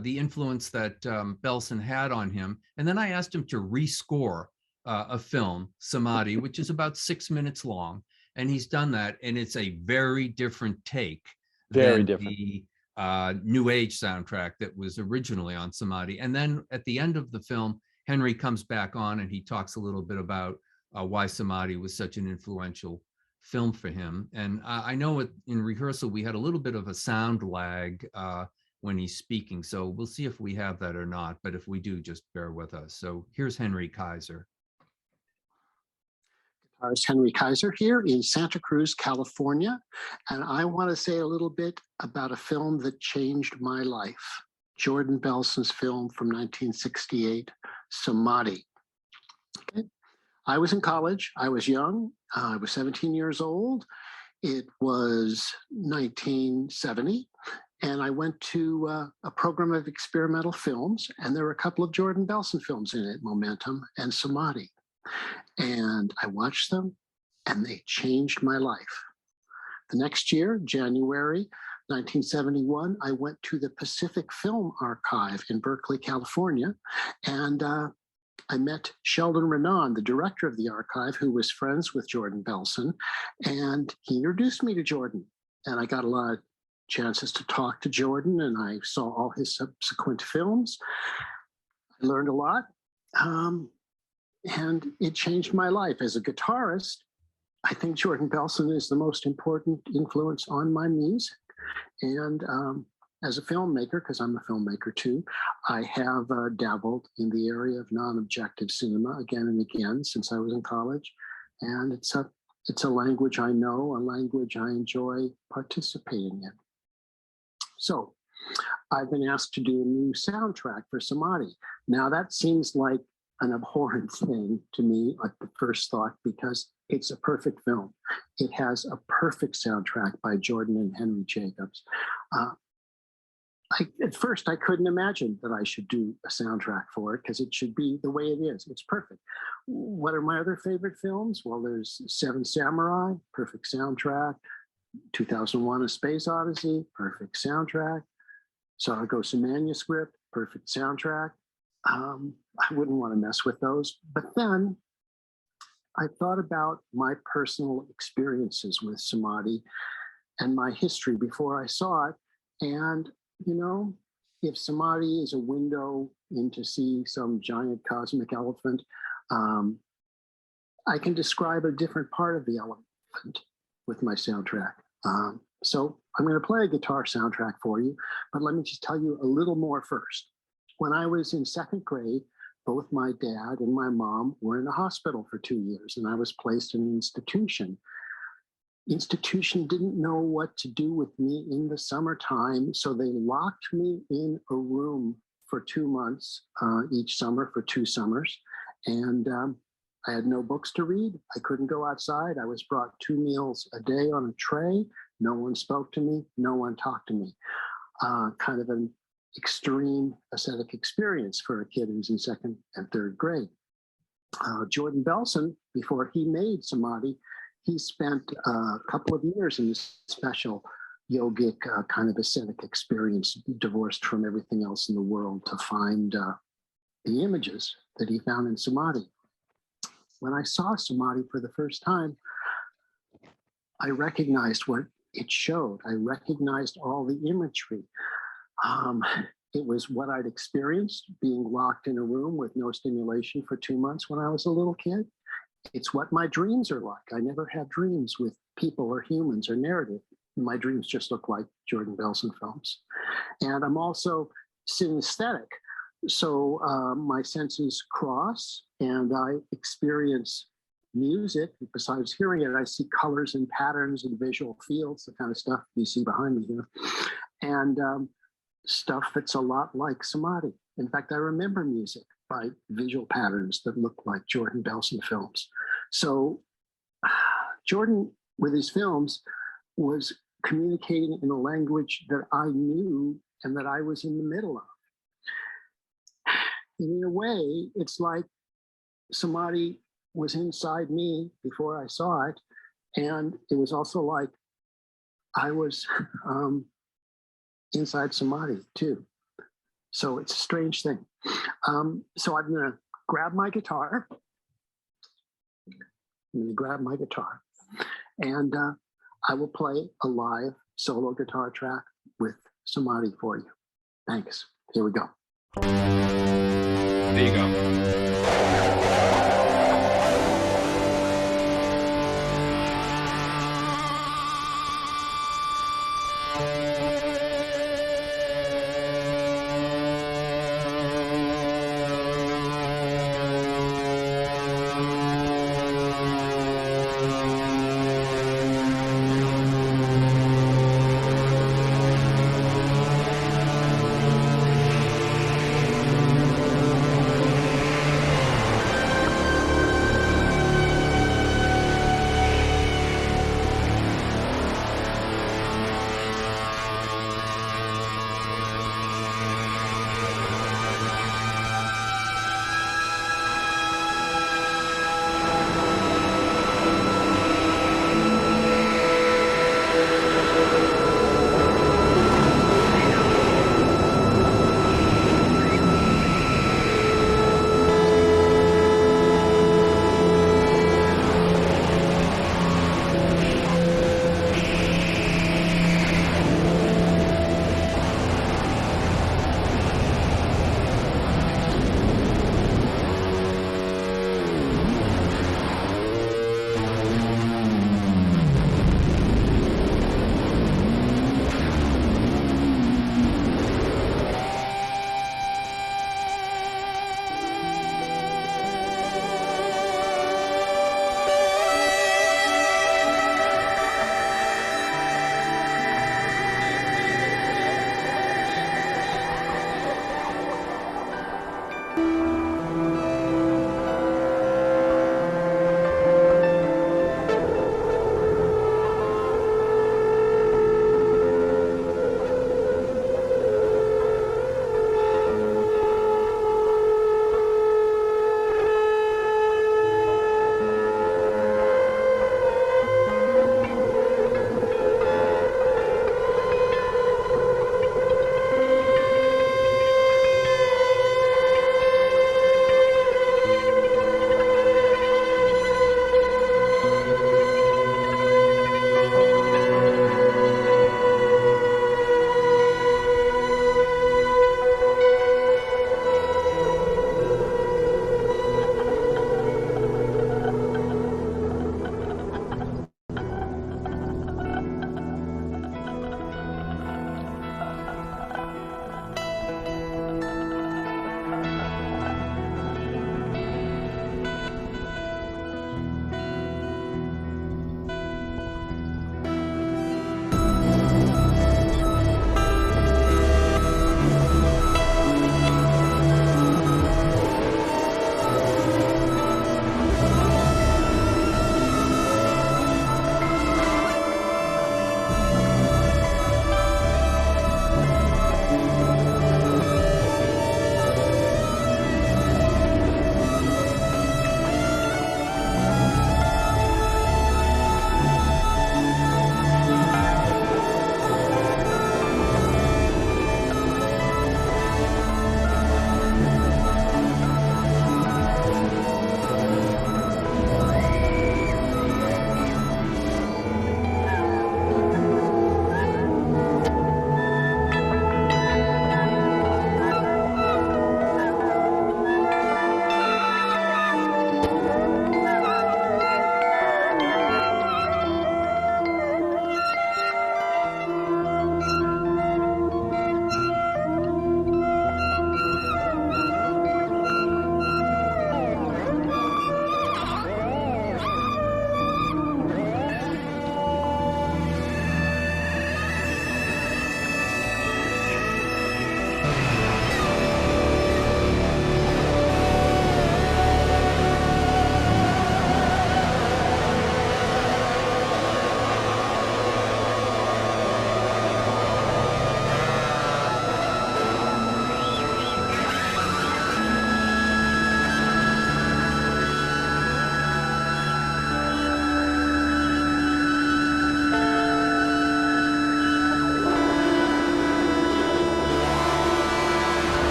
Speaker 3: the influence that Belson had on him. And then I asked him to rescore a film, Samadhi, which is about 6 minutes long. And he's done that. And it's a very different take than the New Age soundtrack that was originally on Samadhi. And then at the end of the film, Henry comes back on and he talks a little bit about why Samadhi was such an influential film for him. And I know in rehearsal, we had a little bit of a sound lag when he's speaking. So we'll see if we have that or not. But if we do, just bear with us. So here's Henry Kaiser.
Speaker 4: Guitarist Henry Kaiser here in Santa Cruz, California. And I want to say a little bit about a film that changed my life. Jordan Belson's film from 1968, Samadhi. Okay. I was in college. I was young. I was 17 years old. It was 1970. And I went to a program of experimental films. And there were a couple of Jordan Belson films in it, Momentum and Samadhi. And I watched them, and they changed my life. The next year, January 1971, I went to the Pacific Film Archive in Berkeley, California, and I met Sheldon Renan, the director of the archive, who was friends with Jordan Belson, and he introduced me to Jordan. And I got a lot of chances to talk to Jordan, and I saw all his subsequent films. I learned a lot, and it changed my life. As a guitarist, I think Jordan Belson is the most important influence on my music. And as a filmmaker, because I'm a filmmaker too, I have dabbled in the area of non-objective cinema again and again since I was in college. And it's a language I know, a language I enjoy participating in. So I've been asked to do a new soundtrack for Samadhi. Now that seems like an abhorrent thing to me at the first thought, because it's a perfect film. It has a perfect soundtrack by Jordan and Henry Jacobs. At first, I couldn't imagine that I should do a soundtrack for it, because it should be the way it is. It's perfect. What are my other favorite films? Well, there's Seven Samurai, perfect soundtrack. 2001: A Space Odyssey, perfect soundtrack. Zaragoza Manuscript, perfect soundtrack. I wouldn't want to mess with those. But then I thought about my personal experiences with Samadhi and my history before I saw it. And, if Samadhi is a window into see some giant cosmic elephant, I can describe a different part of the elephant with my soundtrack. So I'm going to play a guitar soundtrack for you, but let me just tell you a little more first. When I was in second grade, both my dad and my mom were in a hospital for 2 years, and I was placed in an institution. Institution didn't know what to do with me in the summertime, so they locked me in a room for 2 months each summer for 2 summers. And I had no books to read. I couldn't go outside. I was brought 2 meals a day on a tray. No one spoke to me. No one talked to me. Kind of an extreme ascetic experience for a kid who's in second and third grade. Jordan Belson, before he made Samadhi, he spent a couple of years in this special yogic kind of ascetic experience, divorced from everything else in the world, to find the images that he found in Samadhi. When I saw Samadhi for the first time, I recognized what it showed. I recognized all the imagery. It was what I'd experienced being locked in a room with no stimulation for 2 months when I was a little kid. It's what my dreams are like. I never had dreams with people or humans or narrative. My dreams just look like Jordan Belson films. And I'm also synesthetic. So my senses cross and I experience music. Besides hearing it, I see colors and patterns and visual fields, the kind of stuff you see behind me here. And stuff that's a lot like Samadhi. In fact, I remember music by visual patterns that look like Jordan Belson films. So Jordan, with his films, was communicating in a language that I knew and that I was in the middle of. And in a way, it's like Samadhi was inside me before I saw it. And it was also like I was inside Samadhi too. So it's a strange thing. So I'm gonna grab my guitar. And I will play a live solo guitar track with Samadhi for you. Thanks. Here we go.
Speaker 3: There you go.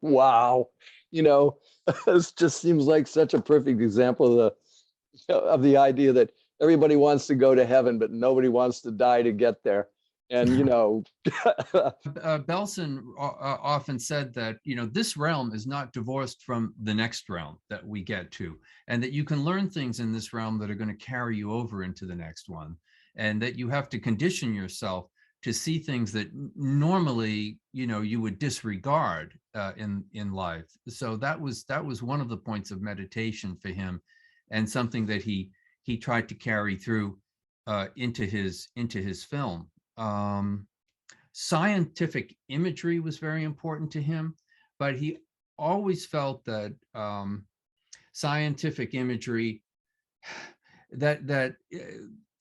Speaker 2: Wow. You know, this just seems like such a perfect example of the idea that everybody wants to go to heaven, but nobody wants to die to get there. And,
Speaker 3: Belson often said that, this realm is not divorced from the next realm that we get to, and that you can learn things in this realm that are going to carry you over into the next one, and that you have to condition yourself to see things that normally, you would disregard in life. So that was one of the points of meditation for him, and something that he tried to carry through into his film. Scientific imagery was very important to him, but he always felt that scientific imagery, that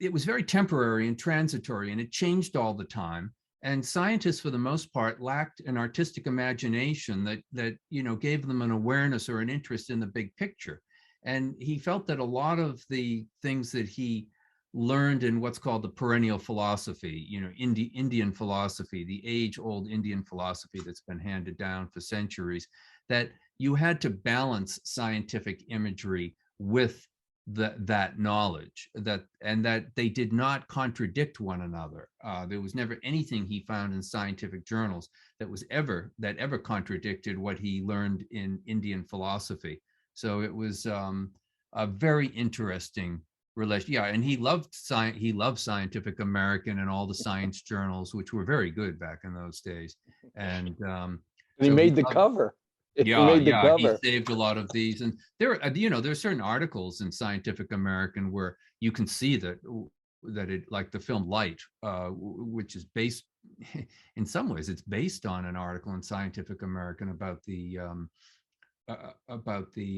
Speaker 3: it was very temporary and transitory, and it changed all the time. And scientists, for the most part, lacked an artistic imagination that gave them an awareness or an interest in the big picture. And he felt that a lot of the things that he learned in what's called the perennial philosophy, Indian philosophy, the age-old Indian philosophy that's been handed down for centuries, that you had to balance scientific imagery with that knowledge, and that they did not contradict one another. There was never anything he found in scientific journals that ever contradicted what he learned in Indian philosophy. So it was a very interesting relation. Yeah, and he loved Scientific American and all the science journals, which were very good back in those days. And
Speaker 2: he made the cover.
Speaker 3: Yeah, he saved a lot of these. And there are certain articles in Scientific American where you can see that it, like the film Light, which is based, in some ways, it's based on an article in Scientific American about the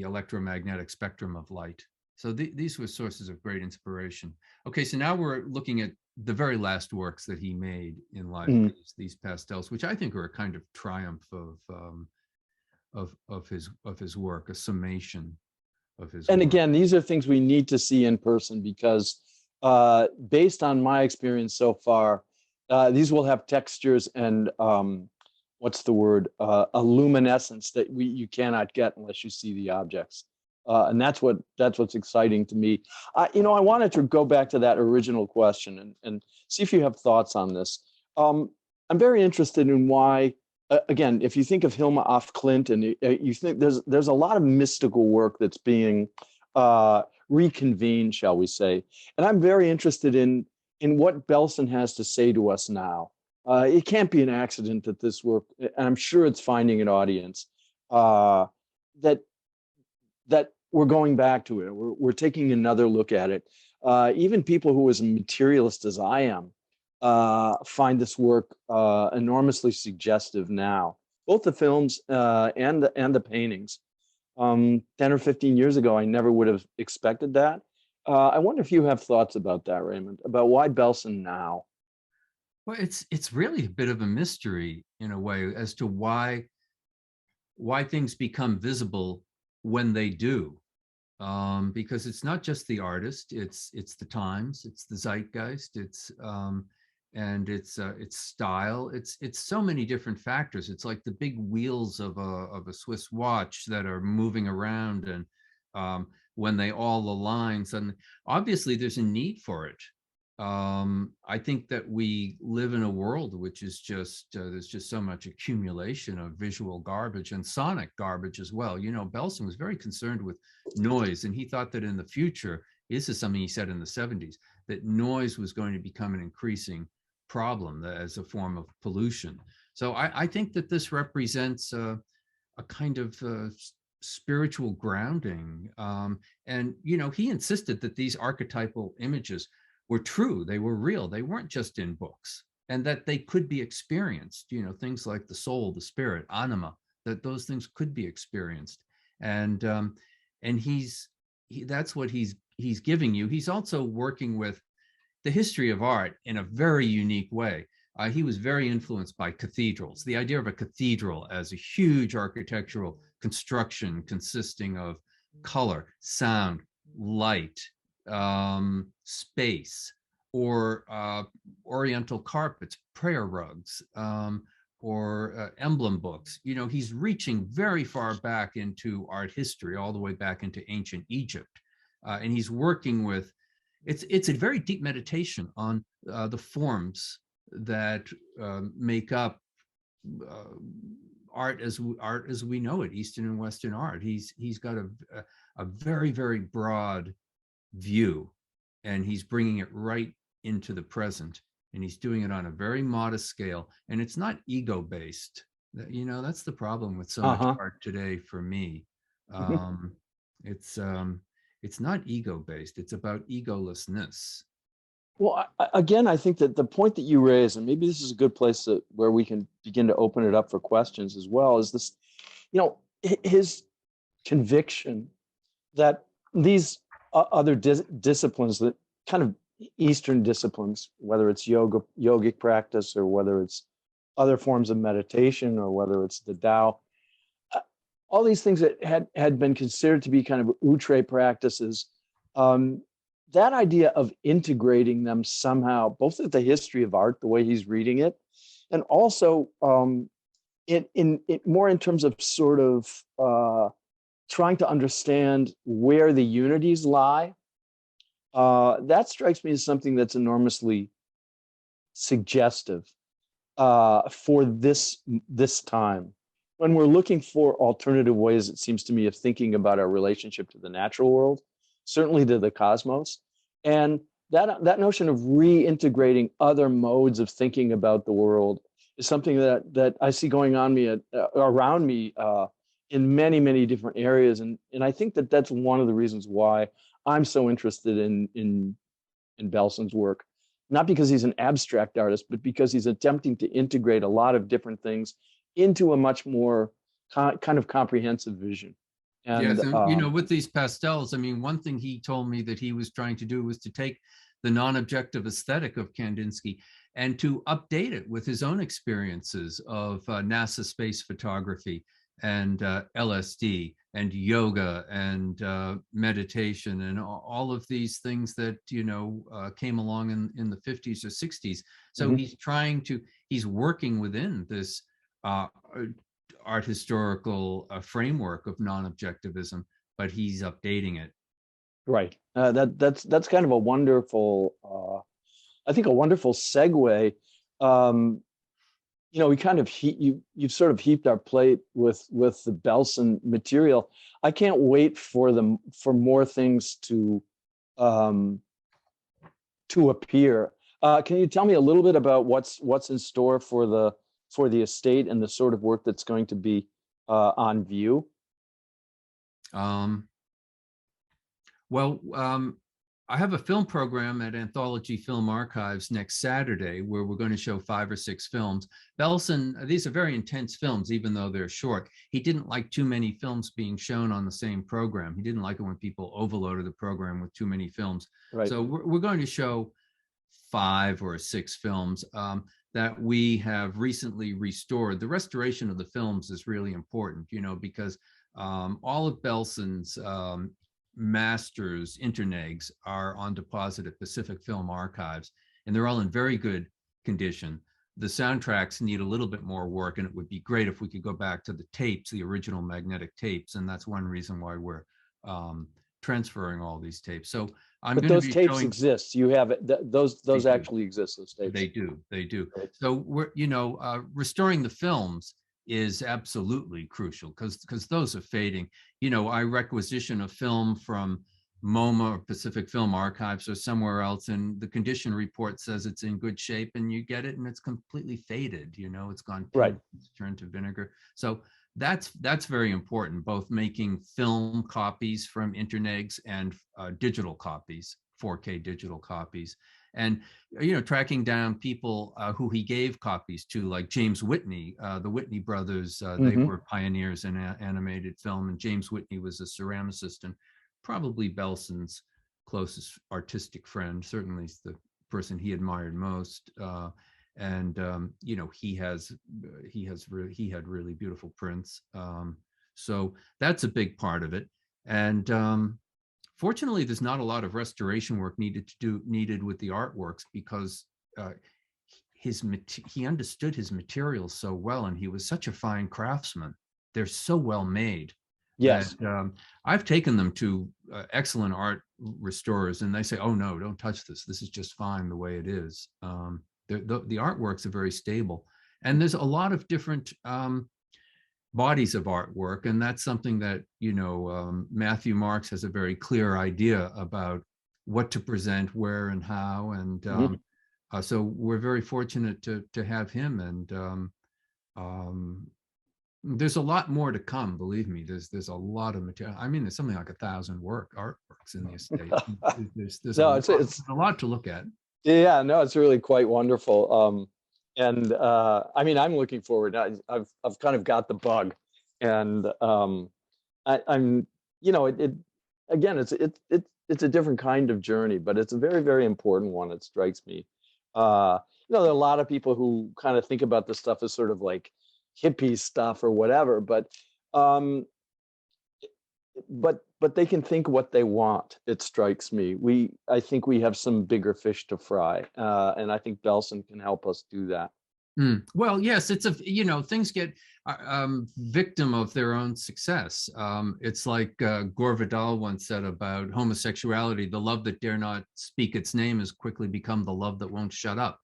Speaker 3: electromagnetic spectrum of light. So these were sources of great inspiration. Okay, so now we're looking at the very last works that he made in life, these pastels, which I think are a kind of triumph of his work, a summation of his
Speaker 2: and
Speaker 3: work.
Speaker 2: Again, these are things we need to see in person, because based on my experience so far, these will have textures and what's the word, a luminescence that you cannot get unless you see the objects. And that's what's exciting to me. I wanted to go back to that original question and see if you have thoughts on this. I'm very interested in why, again, if you think of Hilma af Klint, and you think there's a lot of mystical work that's being reconvened, shall we say. And I'm very interested in what Belson has to say to us now. It can't be an accident that this work, and I'm sure it's finding an audience, that we're going back to it. We're taking another look at it. Even people who, as materialist as I am, find this work enormously suggestive now. Both the films and the paintings. 10 or 15 years ago, I never would have expected that. I wonder if you have thoughts about that, Raymond, about why Belson now?
Speaker 3: Well, it's really a bit of a mystery in a way as to why things become visible when they do, because it's not just the artist, it's the times, it's the zeitgeist, and it's style, it's so many different factors. It's like the big wheels of a Swiss watch that are moving around, and when they all align, suddenly, obviously, there's a need for it. I think that we live in a world which is just there's just so much accumulation of visual garbage and sonic garbage as well. Belson was very concerned with noise, and he thought that in the future, this is something he said in the 70s, that noise was going to become an increasing problem as a form of pollution. So I think that this represents a kind of spiritual grounding, and he insisted that these archetypal images were true, they were real, they weren't just in books, and that they could be experienced, things like the soul, the spirit, anima, that those things could be experienced. And that's what he's giving you. He's also working with the history of art in a very unique way. He was very influenced by cathedrals, the idea of a cathedral as a huge architectural construction consisting of color, sound, light, space, or oriental carpets, prayer rugs, or emblem books. You know, he's reaching very far back into art history, all the way back into ancient Egypt. And he's working with, it's a very deep meditation on the forms that make up art as we know it, Eastern and Western art. He's got a very, very broad view, and he's bringing it right into the present, and he's doing it on a very modest scale, and it's not ego based. You know, that's the problem with so much art today for me. It's not ego based, it's about egolessness.
Speaker 2: Well, again, I think that the point that you raise, and maybe this is a good place where we can begin to open it up for questions as well, is this, you know, his conviction that these other disciplines, that kind of Eastern disciplines, whether it's yogic practice, or whether it's other forms of meditation, or whether it's the Tao, all these things that had been considered to be kind of outre practices, that idea of integrating them somehow, both at the history of art, the way he's reading it, and also in more in terms of sort of trying to understand where the unities lie, that strikes me as something that's enormously suggestive for this time. When we're looking for alternative ways, it seems to me, of thinking about our relationship to the natural world, certainly to the cosmos, and that notion of reintegrating other modes of thinking about the world is something that I see going on around me in many, many different areas, and I think that that's one of the reasons why I'm so interested in Belson's work, not because he's an abstract artist, but because he's attempting to integrate a lot of different things into a much more kind of comprehensive vision. And,
Speaker 3: yes, and you know, with these pastels, I mean, one thing he told me that he was trying to do was to take the non-objective aesthetic of Kandinsky and to update it with his own experiences of NASA space photography and LSD and yoga and meditation and all of these things that, you know, came along in the 50s or 60s. So he's working within this art historical framework of non-objectivism, but he's updating it.
Speaker 2: Right. That's kind of a wonderful, I think, a wonderful segue. You know, we kind of you've sort of heaped our plate with the Belson material. I can't wait for more things to appear. Can you tell me a little bit about what's in store for the estate and the sort of work that's going to be on view?
Speaker 3: I have a film program at Anthology Film Archives next Saturday where we're going to show 5 or 6 films. Belson, these are very intense films, even though they're short. He didn't like too many films being shown on the same program. He didn't like it when people overloaded the program with too many films. Right. So we're going to show 5 or 6 films that we have recently restored. The restoration of the films is really important, you know, because all of Belson's masters, internegs, are on deposit at Pacific Film Archives, and they're all in very good condition. The soundtracks need a little bit more work, and it would be great if we could go back to the tapes, the original magnetic tapes, and that's one reason why we're transferring all these tapes. So I'm going to be
Speaker 2: those tapes
Speaker 3: showing...
Speaker 2: exist. You have it. Those actually exist. Those tapes.
Speaker 3: They do. Right. So we're, you know, restoring the films is absolutely crucial because those are fading. You know, I requisition a film from MoMA or Pacific Film Archives or somewhere else, and the condition report says it's in good shape, and you get it and it's completely faded. You know, it's gone pink, right. It's turned to vinegar. So that's very important, both making film copies from internegs and digital copies, 4K digital copies. And, you know, tracking down people who he gave copies to, like James Whitney, the Whitney brothers, they were pioneers in animated film, and James Whitney was a ceramicist and probably Belson's closest artistic friend, certainly the person he admired most. You know, he had really beautiful prints. So that's a big part of it. And fortunately, there's not a lot of restoration work needed with the artworks because he understood his materials so well, and he was such a fine craftsman. They're so well made.
Speaker 2: Yes.
Speaker 3: That, I've taken them to excellent art restorers, and they say, "Oh no, don't touch this. This is just fine the way it is." The artworks are very stable, and there's a lot of different bodies of artwork, and that's something that Matthew Marks has a very clear idea about what to present, where, and how, and so we're very fortunate to have him, and there's a lot more to come. Believe me, there's a lot of material. I mean, there's something like 1,000 artworks in the estate. There's a lot to look at.
Speaker 2: Yeah, no, it's really quite wonderful. And I mean, I'm looking forward. I've kind of got the bug, and I'm again, it's a different kind of journey, but it's a very, very important one. It strikes me. There are a lot of people who kind of think about this stuff as sort of like hippie stuff or whatever, but they can think what they want. It strikes me. I think we have some bigger fish to fry, and I think Belson can help us do that.
Speaker 3: Well, yes, it's things get victim of their own success. It's like Gore Vidal once said about homosexuality: the love that dare not speak its name has quickly become the love that won't shut up.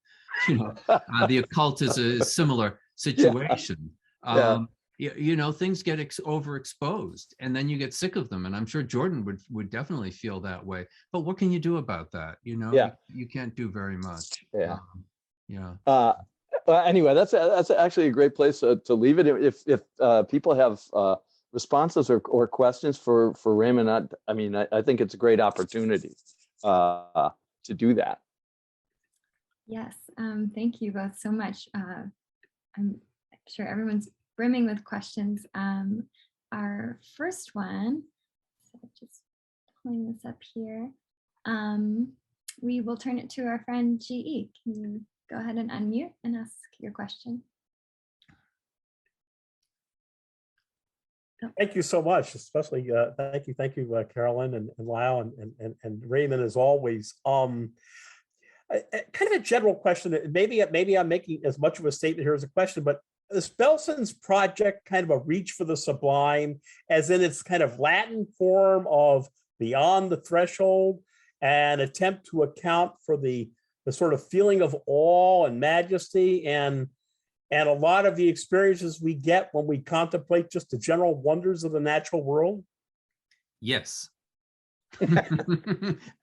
Speaker 3: The occult is a similar situation. Things get overexposed, and then you get sick of them, and I'm sure Jordan would definitely feel that way. But what can you do about that? You can't do very much.
Speaker 2: Well, anyway, that's actually a great place to leave it. If people have responses or questions for Raymond, I think it's a great opportunity to do that.
Speaker 1: Yes, thank you both so much. I'm sure everyone's brimming with questions. Our first one, so just pulling this up here, we will turn it to our friend GE. Can you go ahead and unmute and ask your question?
Speaker 5: Thank you so much, especially thank you, Carolyn and Lyle and Raymond, as always. Kind of a general question. Maybe I'm making as much of a statement here as a question, but is Belson's project kind of a reach for the sublime, as in its kind of Latin form of beyond the threshold, and attempt to account for the sort of feeling of awe and majesty and a lot of the experiences we get when we contemplate just the general wonders of the natural world?
Speaker 3: Yes.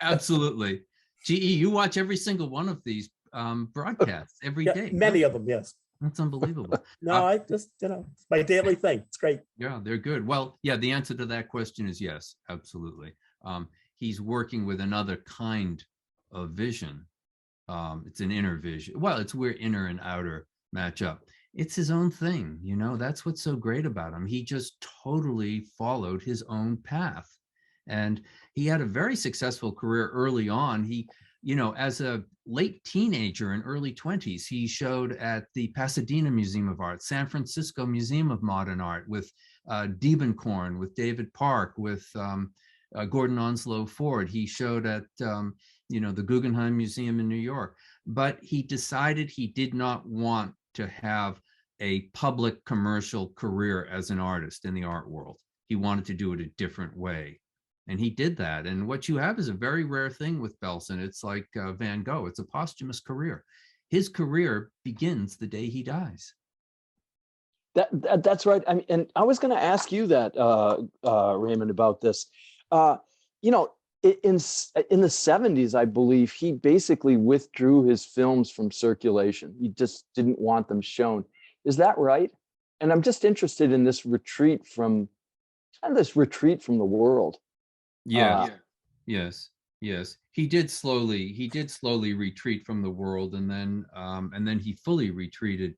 Speaker 3: Absolutely. GE, you watch every single one of these broadcasts every day.
Speaker 5: Many of them, yes.
Speaker 3: That's unbelievable.
Speaker 5: No, I just, it's my daily thing. It's great.
Speaker 3: Yeah, they're good. Well, yeah, the answer to that question is yes, absolutely. He's working with another kind of vision. It's an inner vision. Well, it's where inner and outer match up. It's his own thing, that's what's so great about him. He just totally followed his own path. And he had a very successful career early on. He, as a late teenager in early 20s, he showed at the Pasadena Museum of Art, San Francisco Museum of Modern Art, with Diebenkorn, with David Park, with Gordon Onslow Ford. He showed at the Guggenheim Museum in New York, but he decided he did not want to have a public commercial career as an artist in the art world. He wanted to do it a different way. And he did that. And what you have is a very rare thing with Belson. It's like Van Gogh. It's a posthumous career. His career begins the day he dies.
Speaker 2: That's right. And I was going to ask you that, Raymond, about this. In the 70s, I believe, he basically withdrew his films from circulation. He just didn't want them shown. Is that right? And I'm just interested in this retreat from the world.
Speaker 3: Yeah. Yes. He did slowly retreat from the world, and then he fully retreated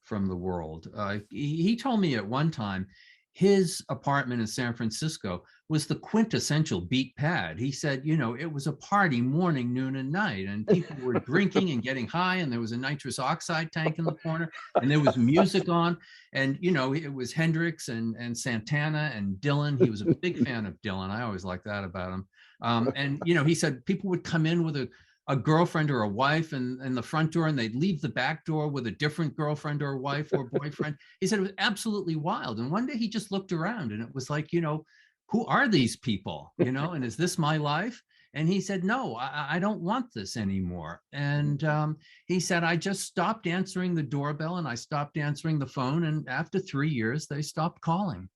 Speaker 3: from the world. He told me at one time his apartment in San Francisco was the quintessential beat pad. He said, it was a party morning, noon, and night, and people were drinking and getting high, and there was a nitrous oxide tank in the corner, and there was music on, and it was Hendrix and Santana and Dylan. He was a big fan of Dylan. I always liked that about him. And he said people would come in with a girlfriend or a wife in the front door, and they'd leave the back door with a different girlfriend or wife or boyfriend. He said it was absolutely wild. And one day he just looked around and it was like, who are these people, and is this my life? And he said, no, I don't want this anymore. And he said, I just stopped answering the doorbell and I stopped answering the phone. And after 3 years, they stopped calling.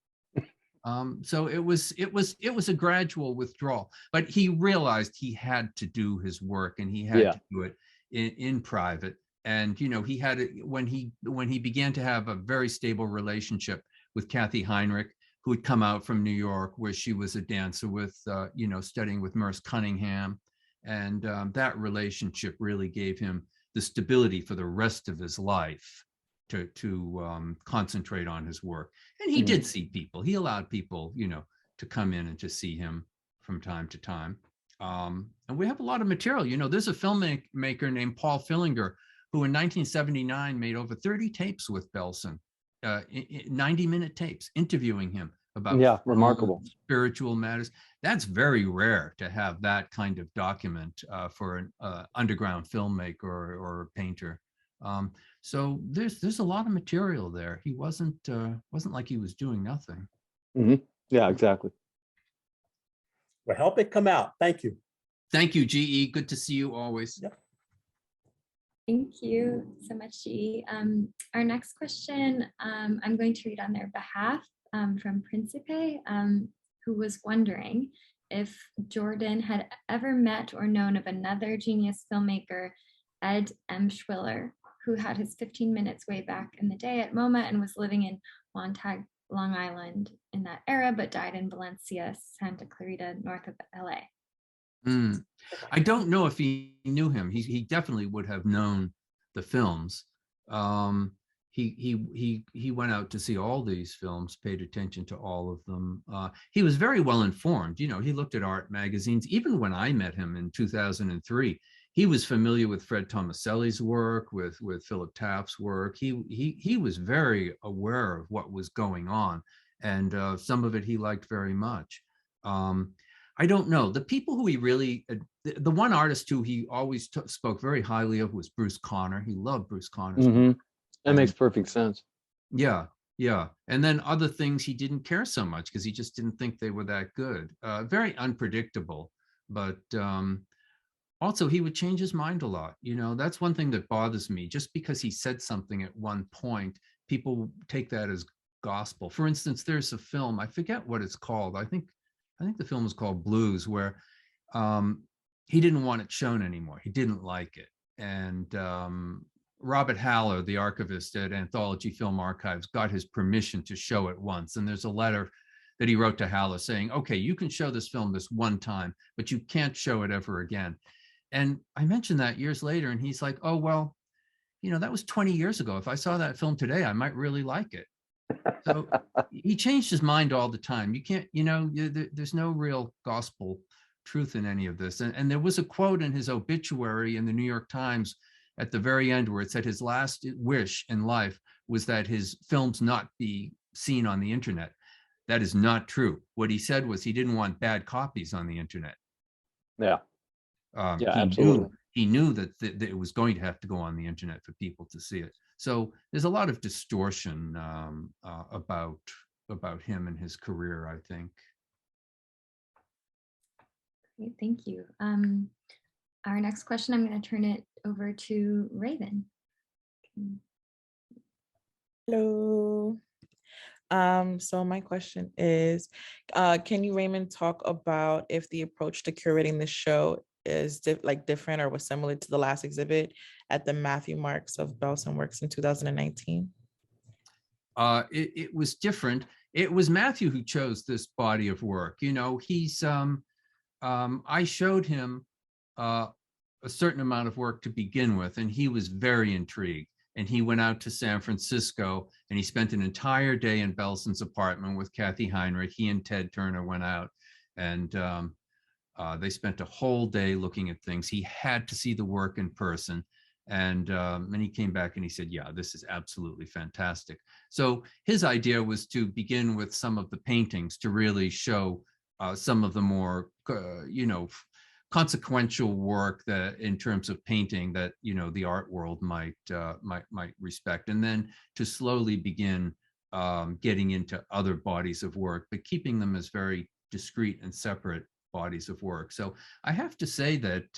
Speaker 3: So it was a gradual withdrawal, but he realized he had to do his work and he had to do it in private. And, he had it when he began to have a very stable relationship with Kathy Heinrich, who had come out from New York, where she was a dancer with, studying with Merce Cunningham. And that relationship really gave him the stability for the rest of his life to concentrate on his work. And he did see people. He allowed people, to come in and to see him from time to time. And we have a lot of material. There's a filmmaker named Paul Fillinger, who in 1979 made over 30 tapes with Belson, 90-minute tapes, interviewing him about
Speaker 2: remarkable
Speaker 3: spiritual matters. That's very rare to have that kind of document for an underground filmmaker or a painter. So there's a lot of material there. He wasn't like he was doing nothing.
Speaker 2: Yeah, exactly.
Speaker 5: Well, help it come out. Thank you.
Speaker 3: Thank you, GE. Good to see you always.
Speaker 5: Yep.
Speaker 1: Thank you so much, GE. Our next question, I'm going to read on their behalf from Principe, who was wondering if Jordan had ever met or known of another genius filmmaker, Ed M. Schwiller, who had his 15 minutes way back in the day at MoMA and was living in Montague, Long Island in that era, but died in Valencia, Santa Clarita, north of LA.
Speaker 3: I don't know if he knew him. He definitely would have known the films. He went out to see all these films, paid attention to all of them. He was very well informed. He looked at art magazines. Even when I met him in 2003, he was familiar with Fred Tomaselli's work, with Philip Taft's work. He was very aware of what was going on, and some of it he liked very much. I don't know. The people who he really, the one artist who he always spoke very highly of was Bruce Conner. He loved Bruce Conner's work.
Speaker 2: That makes perfect sense.
Speaker 3: Yeah. And then other things he didn't care so much because he just didn't think they were that good. Very unpredictable, but also he would change his mind a lot. That's one thing that bothers me. Just because he said something at one point, people take that as gospel. For instance, there's a film, I forget what it's called. I think the film is called Blues, where he didn't want it shown anymore. He didn't like it. And Robert Haller, the archivist at Anthology Film Archives, got his permission to show it once. And there's a letter that he wrote to Haller saying, okay, you can show this film this one time, but you can't show it ever again. And I mentioned that years later, and he's like, oh, well, that was 20 years ago. If I saw that film today, I might really like it. So he changed his mind all the time. You can't, there's no real gospel truth in any of this. And there was a quote in his obituary in the New York Times at the very end where it said his last wish in life was that his films not be seen on the internet. That is not true. What he said was he didn't want bad copies on the internet.
Speaker 2: Yeah. Absolutely.
Speaker 3: He knew that it was going to have to go on the internet for people to see it. So there's a lot of distortion about him and his career, I think.
Speaker 1: Great, thank you. Our next question, I'm going to turn it over to Raven.
Speaker 6: Hello. So my question is, can you, Raymond, talk about if the approach to curating the show is different or was similar to the last exhibit at the Matthew Marks of Belson Works in 2019?
Speaker 3: It was different. It was Matthew who chose this body of work. He's I showed him a certain amount of work to begin with, and he was very intrigued. And he went out to San Francisco and he spent an entire day in Belson's apartment with Kathy Heinrich. He and Ted Turner went out and they spent a whole day looking at things. He had to see the work in person. And he came back and he said, yeah, this is absolutely fantastic. So his idea was to begin with some of the paintings to really show some of the more, consequential work that in terms of painting that, you know, the art world might respect, and then to slowly begin getting into other bodies of work, but keeping them as very discrete and separate bodies of work. So I have to say that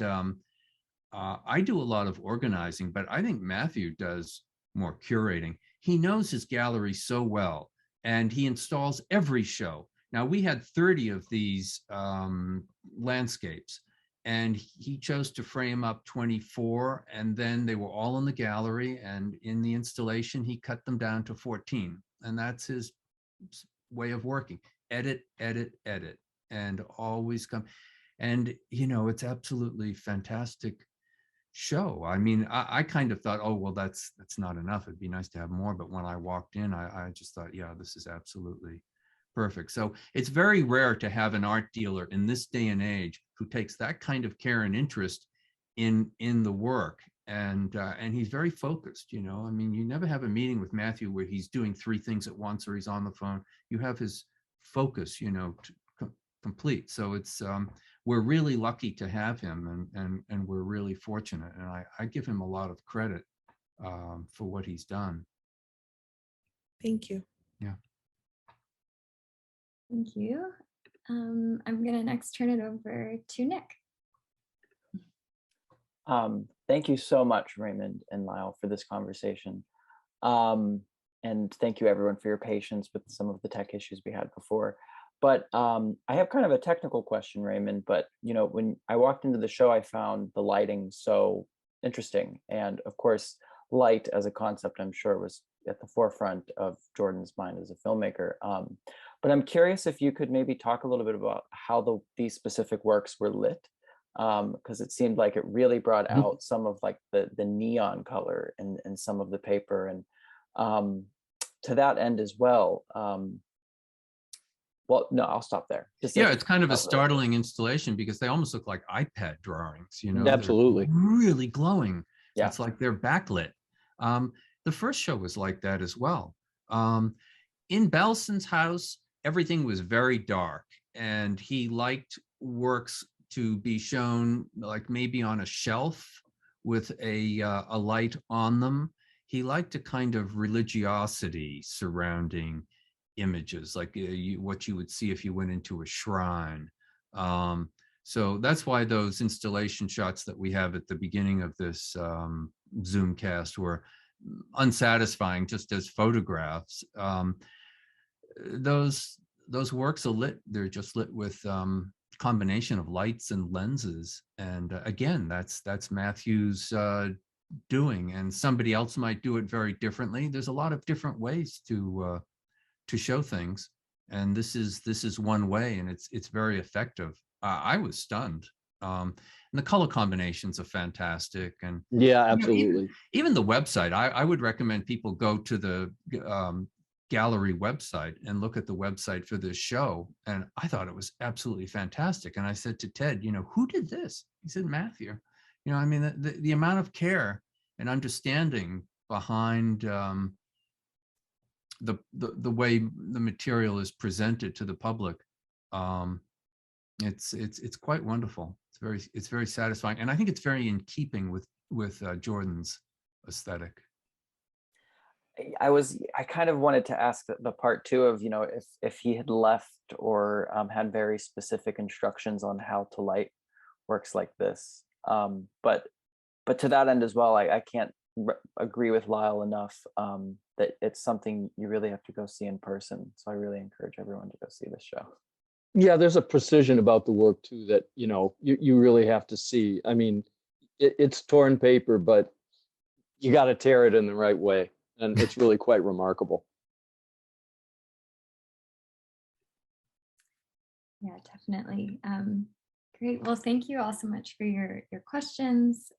Speaker 3: I do a lot of organizing, but I think Matthew does more curating. He knows his gallery so well, and he installs every show. Now, we had 30 of these landscapes, and he chose to frame up 24, and then they were all in the gallery, and in the installation, he cut them down to 14. And that's his way of working. Edit, edit, edit, and always come. And, you know, it's absolutely fantastic show. I mean, I kind of thought, oh, well, that's not enough. It'd be nice to have more. But when I walked in, I just thought, yeah, this is absolutely perfect. So it's very rare to have an art dealer in this day and age who takes that kind of care and interest in the work. And he's very focused, you know. I mean, you never have a meeting with Matthew where he's doing 3 things at once or he's on the phone. You have his focus, you know, complete. So it's we're really lucky to have him, and we're really fortunate. And I give him a lot of credit for what he's done.
Speaker 6: Thank you.
Speaker 3: Yeah.
Speaker 1: Thank you. I'm going to next turn it over to Nick.
Speaker 7: Thank you so much, Raymond and Lyle, for this conversation. And thank you, everyone, for your patience with some of the tech issues we had before. But I have kind of a technical question, Raymond. But, you know, when I walked into the show, I found the lighting so interesting. And of course, light as a concept, I'm sure, was at the forefront of Jordan's mind as a filmmaker. But I'm curious if you could maybe talk a little bit about how these specific works were lit, because it seemed like it really brought out some of like the neon color in some of the paper. And to that end as well, well, no, I'll stop there.
Speaker 3: Yeah, it's kind of a startling installation because they almost look like iPad drawings, you know.
Speaker 2: Absolutely.
Speaker 3: They're really glowing.
Speaker 7: Yeah.
Speaker 3: It's like they're backlit. The first show was like that as well. In Belson's house, everything was very dark, and he liked works to be shown like maybe on a shelf with a light on them. He liked a kind of religiosity surrounding images, like what you would see if you went into a shrine. So that's why those installation shots that we have at the beginning of this Zoomcast were unsatisfying just as photographs. Those works are lit. They're just lit with combination of lights and lenses. And again, that's Matthew's doing, and somebody else might do it very differently. There's a lot of different ways to show things, and this is one way, and it's very effective. I was stunned. And the color combinations are fantastic. And
Speaker 2: Yeah, absolutely.
Speaker 3: you know, even the website, I would recommend people go to the gallery website and look at the website for this show. And I thought it was absolutely fantastic. And I said to Ted, you know, who did this? He said, Matthew. You know, I mean, the amount of care and understanding behind the way the material is presented to the public, it's quite wonderful. It's very satisfying, and I think it's very in keeping with Jordan's aesthetic.
Speaker 7: I kind of wanted to ask the part two of, you know, if he had left or had very specific instructions on how to light works like this. But to that end as well, I can't agree with Lyle enough that it's something you really have to go see in person. So I really encourage everyone to go see this show.
Speaker 2: Yeah, there's a precision about the work too that, you know, you really have to see. I mean, it's torn paper, but you got to tear it in the right way. And it's really quite remarkable.
Speaker 1: Yeah, definitely. Great. Well, thank you all so much for your questions.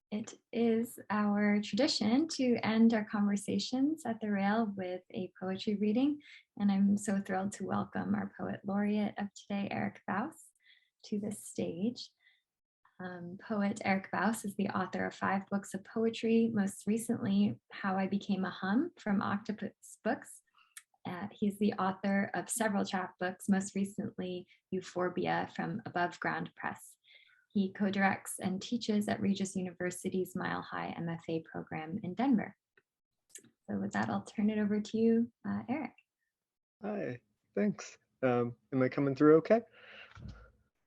Speaker 1: It is our tradition to end our conversations at the Rail with a poetry reading, and I'm so thrilled to welcome our poet laureate of today, Eric Baus, to the stage. Poet Eric Baus is the author of 5 books of poetry, most recently How I Became a Hum from Octopus Books. He's the author of several chapbooks, most recently Euphorbia from Above Ground Press. He co-directs and teaches at Regis University's Mile High MFA program in Denver. So with that, I'll turn it over to you, Eric.
Speaker 8: Hi, thanks. Am I coming through okay?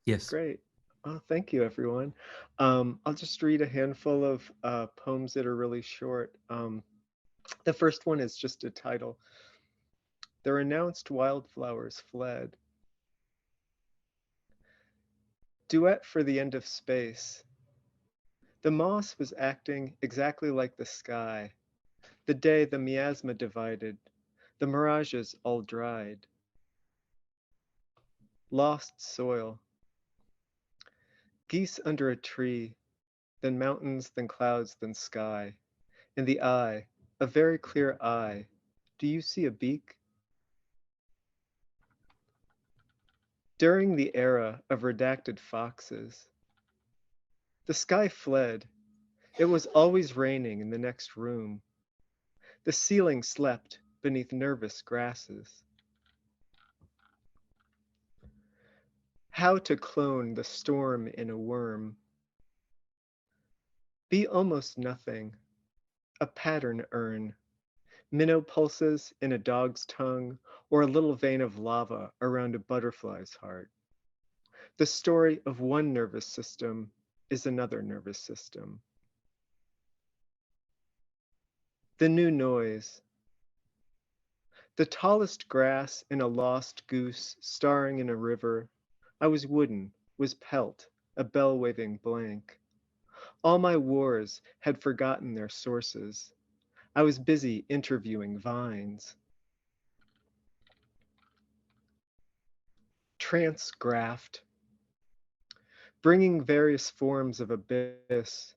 Speaker 3: Yes.
Speaker 8: Great. Oh, thank you, everyone. I'll just read a handful of poems that are really short. The first one is just a title. The renounced wildflowers fled. Duet for the end of space. The moss was acting exactly like the sky. The day the miasma divided, the mirages all dried. Lost soil. Geese under a tree, then mountains, then clouds, then sky. In the eye, a very clear eye. Do you see a beak? During the era of redacted foxes, the sky fled. It was always raining in the next room. The ceiling slept beneath nervous grasses. How to clone the storm in a worm. Be almost nothing, a pattern urn, minnow pulses in a dog's tongue, or a little vein of lava around a butterfly's heart. The story of one nervous system is another nervous system. The new noise. The tallest grass in a lost goose starring in a river. I was wooden, was pelt, a bell-waving blank. All my wars had forgotten their sources. I was busy interviewing vines. Transgraft. Bringing various forms of abyss.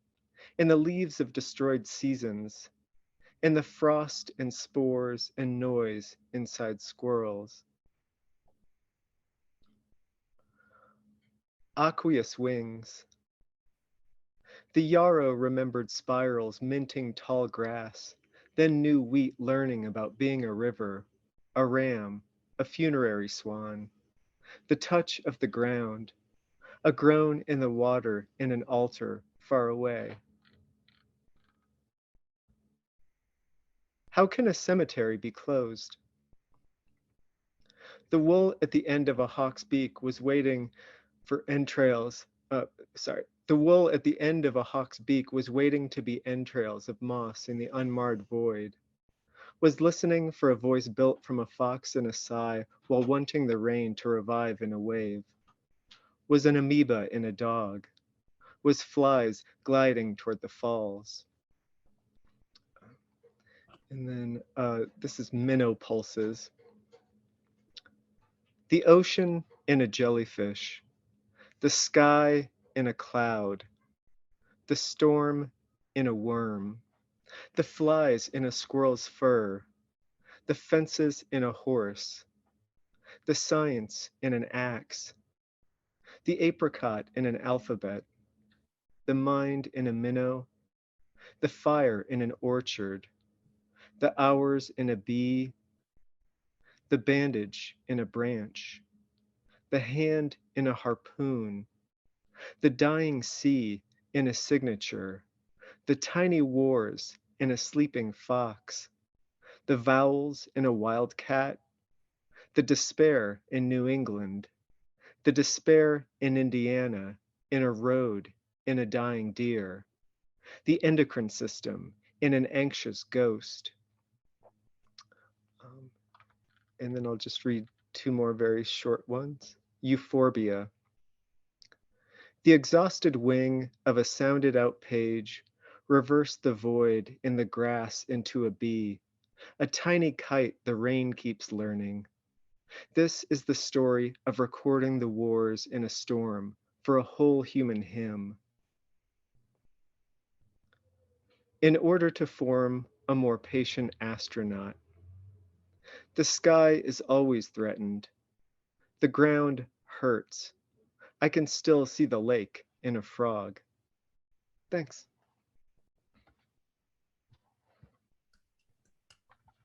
Speaker 8: In the leaves of destroyed seasons. In the frost and spores and noise inside squirrels. Aqueous wings. The yarrow remembered spirals minting tall grass, then knew wheat learning about being a river, a ram, a funerary swan. The touch of the ground, a groan in the water in an altar far away. How can a cemetery be closed? The wool at the end of a hawk's beak was waiting for entrails. The wool at the end of a hawk's beak was waiting to be entrails of moss in the unmarred void. Was listening for a voice built from a fox and a sigh while wanting the rain to revive in a wave. Was an amoeba in a dog. Was flies gliding toward the falls. And then this is minnow pulses. The ocean in a jellyfish. The sky in a cloud. The storm in a worm. The flies in a squirrel's fur. The fences in a horse. The science in an axe. The apricot in an alphabet. The mind in a minnow. The fire in an orchard. The hours in a bee. The bandage in a branch. The hand in a harpoon. The dying sea in a signature. The tiny wars in a sleeping fox. The vowels in a wildcat. The despair in New England. The despair in Indiana, in a road, in a dying deer. The endocrine system in an anxious ghost. And then I'll just read two more very short ones. Euphorbia. The exhausted wing of a sounded out page reversed the void in the grass into a bee, a tiny kite the rain keeps learning. This is the story of recording the wars in a storm for a whole human hymn. In order to form a more patient astronaut, the sky is always threatened. The ground hurts. I can still see the lake in a frog. Thanks.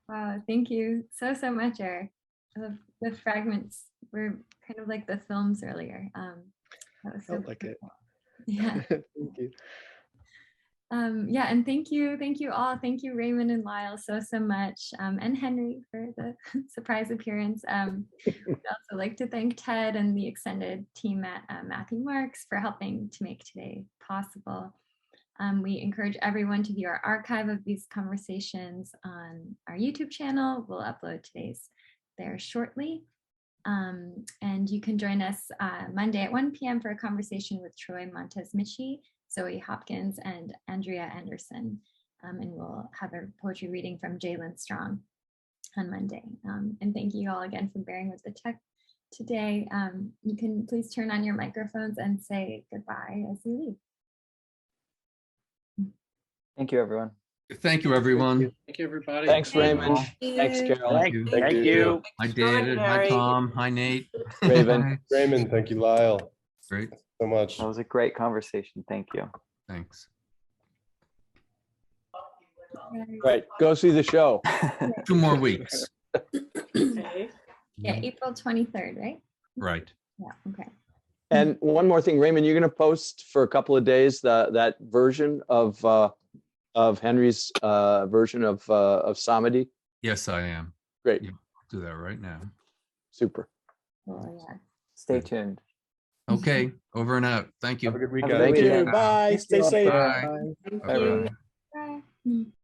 Speaker 1: Wow, thank you so much, Eric. The fragments were kind of like the films earlier. That was so
Speaker 8: Felt like it.
Speaker 1: beautiful. Yeah.
Speaker 8: Thank you.
Speaker 1: Yeah, and thank you all. Thank you, Raymond and Lyle, so much, and Henry for the surprise appearance. We'd also like to thank Ted and the extended team at Matthew Marks for helping to make today possible. We encourage everyone to view our archive of these conversations on our YouTube channel. We'll upload today's there shortly. And you can join us Monday at 1 p.m. for a conversation with Troy Montez-Michi, Zoe Hopkins, and Andrea Anderson. And we'll have a poetry reading from Jalen Strong on Monday. And thank you all again for bearing with the tech today. You can please turn on your microphones and say goodbye as you leave.
Speaker 7: Thank you, everyone.
Speaker 3: Thank you, everyone.
Speaker 9: Thank you, everybody.
Speaker 2: Thanks, Raymond. Thanks, Carol.
Speaker 3: Thank you.
Speaker 10: Thank you.
Speaker 3: Hi, David. Hi, Tom. Hi, Nate.
Speaker 2: Raven.
Speaker 10: Raymond, thank you, Lyle,
Speaker 3: Great.
Speaker 10: so much.
Speaker 7: That was a great conversation. Thank you.
Speaker 3: Thanks.
Speaker 2: Right, go see the show.
Speaker 3: 2 more weeks.
Speaker 1: Yeah, April 23rd, right?
Speaker 3: Right.
Speaker 1: Yeah, okay.
Speaker 2: And one more thing, Raymond, you're going to post for a couple of days that version of Henry's version of Samadhi.
Speaker 3: Yes, I am.
Speaker 2: Great.
Speaker 3: Yeah, I'll do that right now.
Speaker 2: Super.
Speaker 1: Oh, yeah.
Speaker 7: Stay tuned.
Speaker 3: Okay, over and out. Thank
Speaker 10: Have a
Speaker 3: you.
Speaker 10: good weekend.
Speaker 7: Have a good
Speaker 2: Thank you.
Speaker 7: weekend.
Speaker 5: Bye. Stay safe.
Speaker 3: Bye.
Speaker 1: Thank
Speaker 3: Bye.
Speaker 1: you.
Speaker 3: Bye.
Speaker 1: Bye.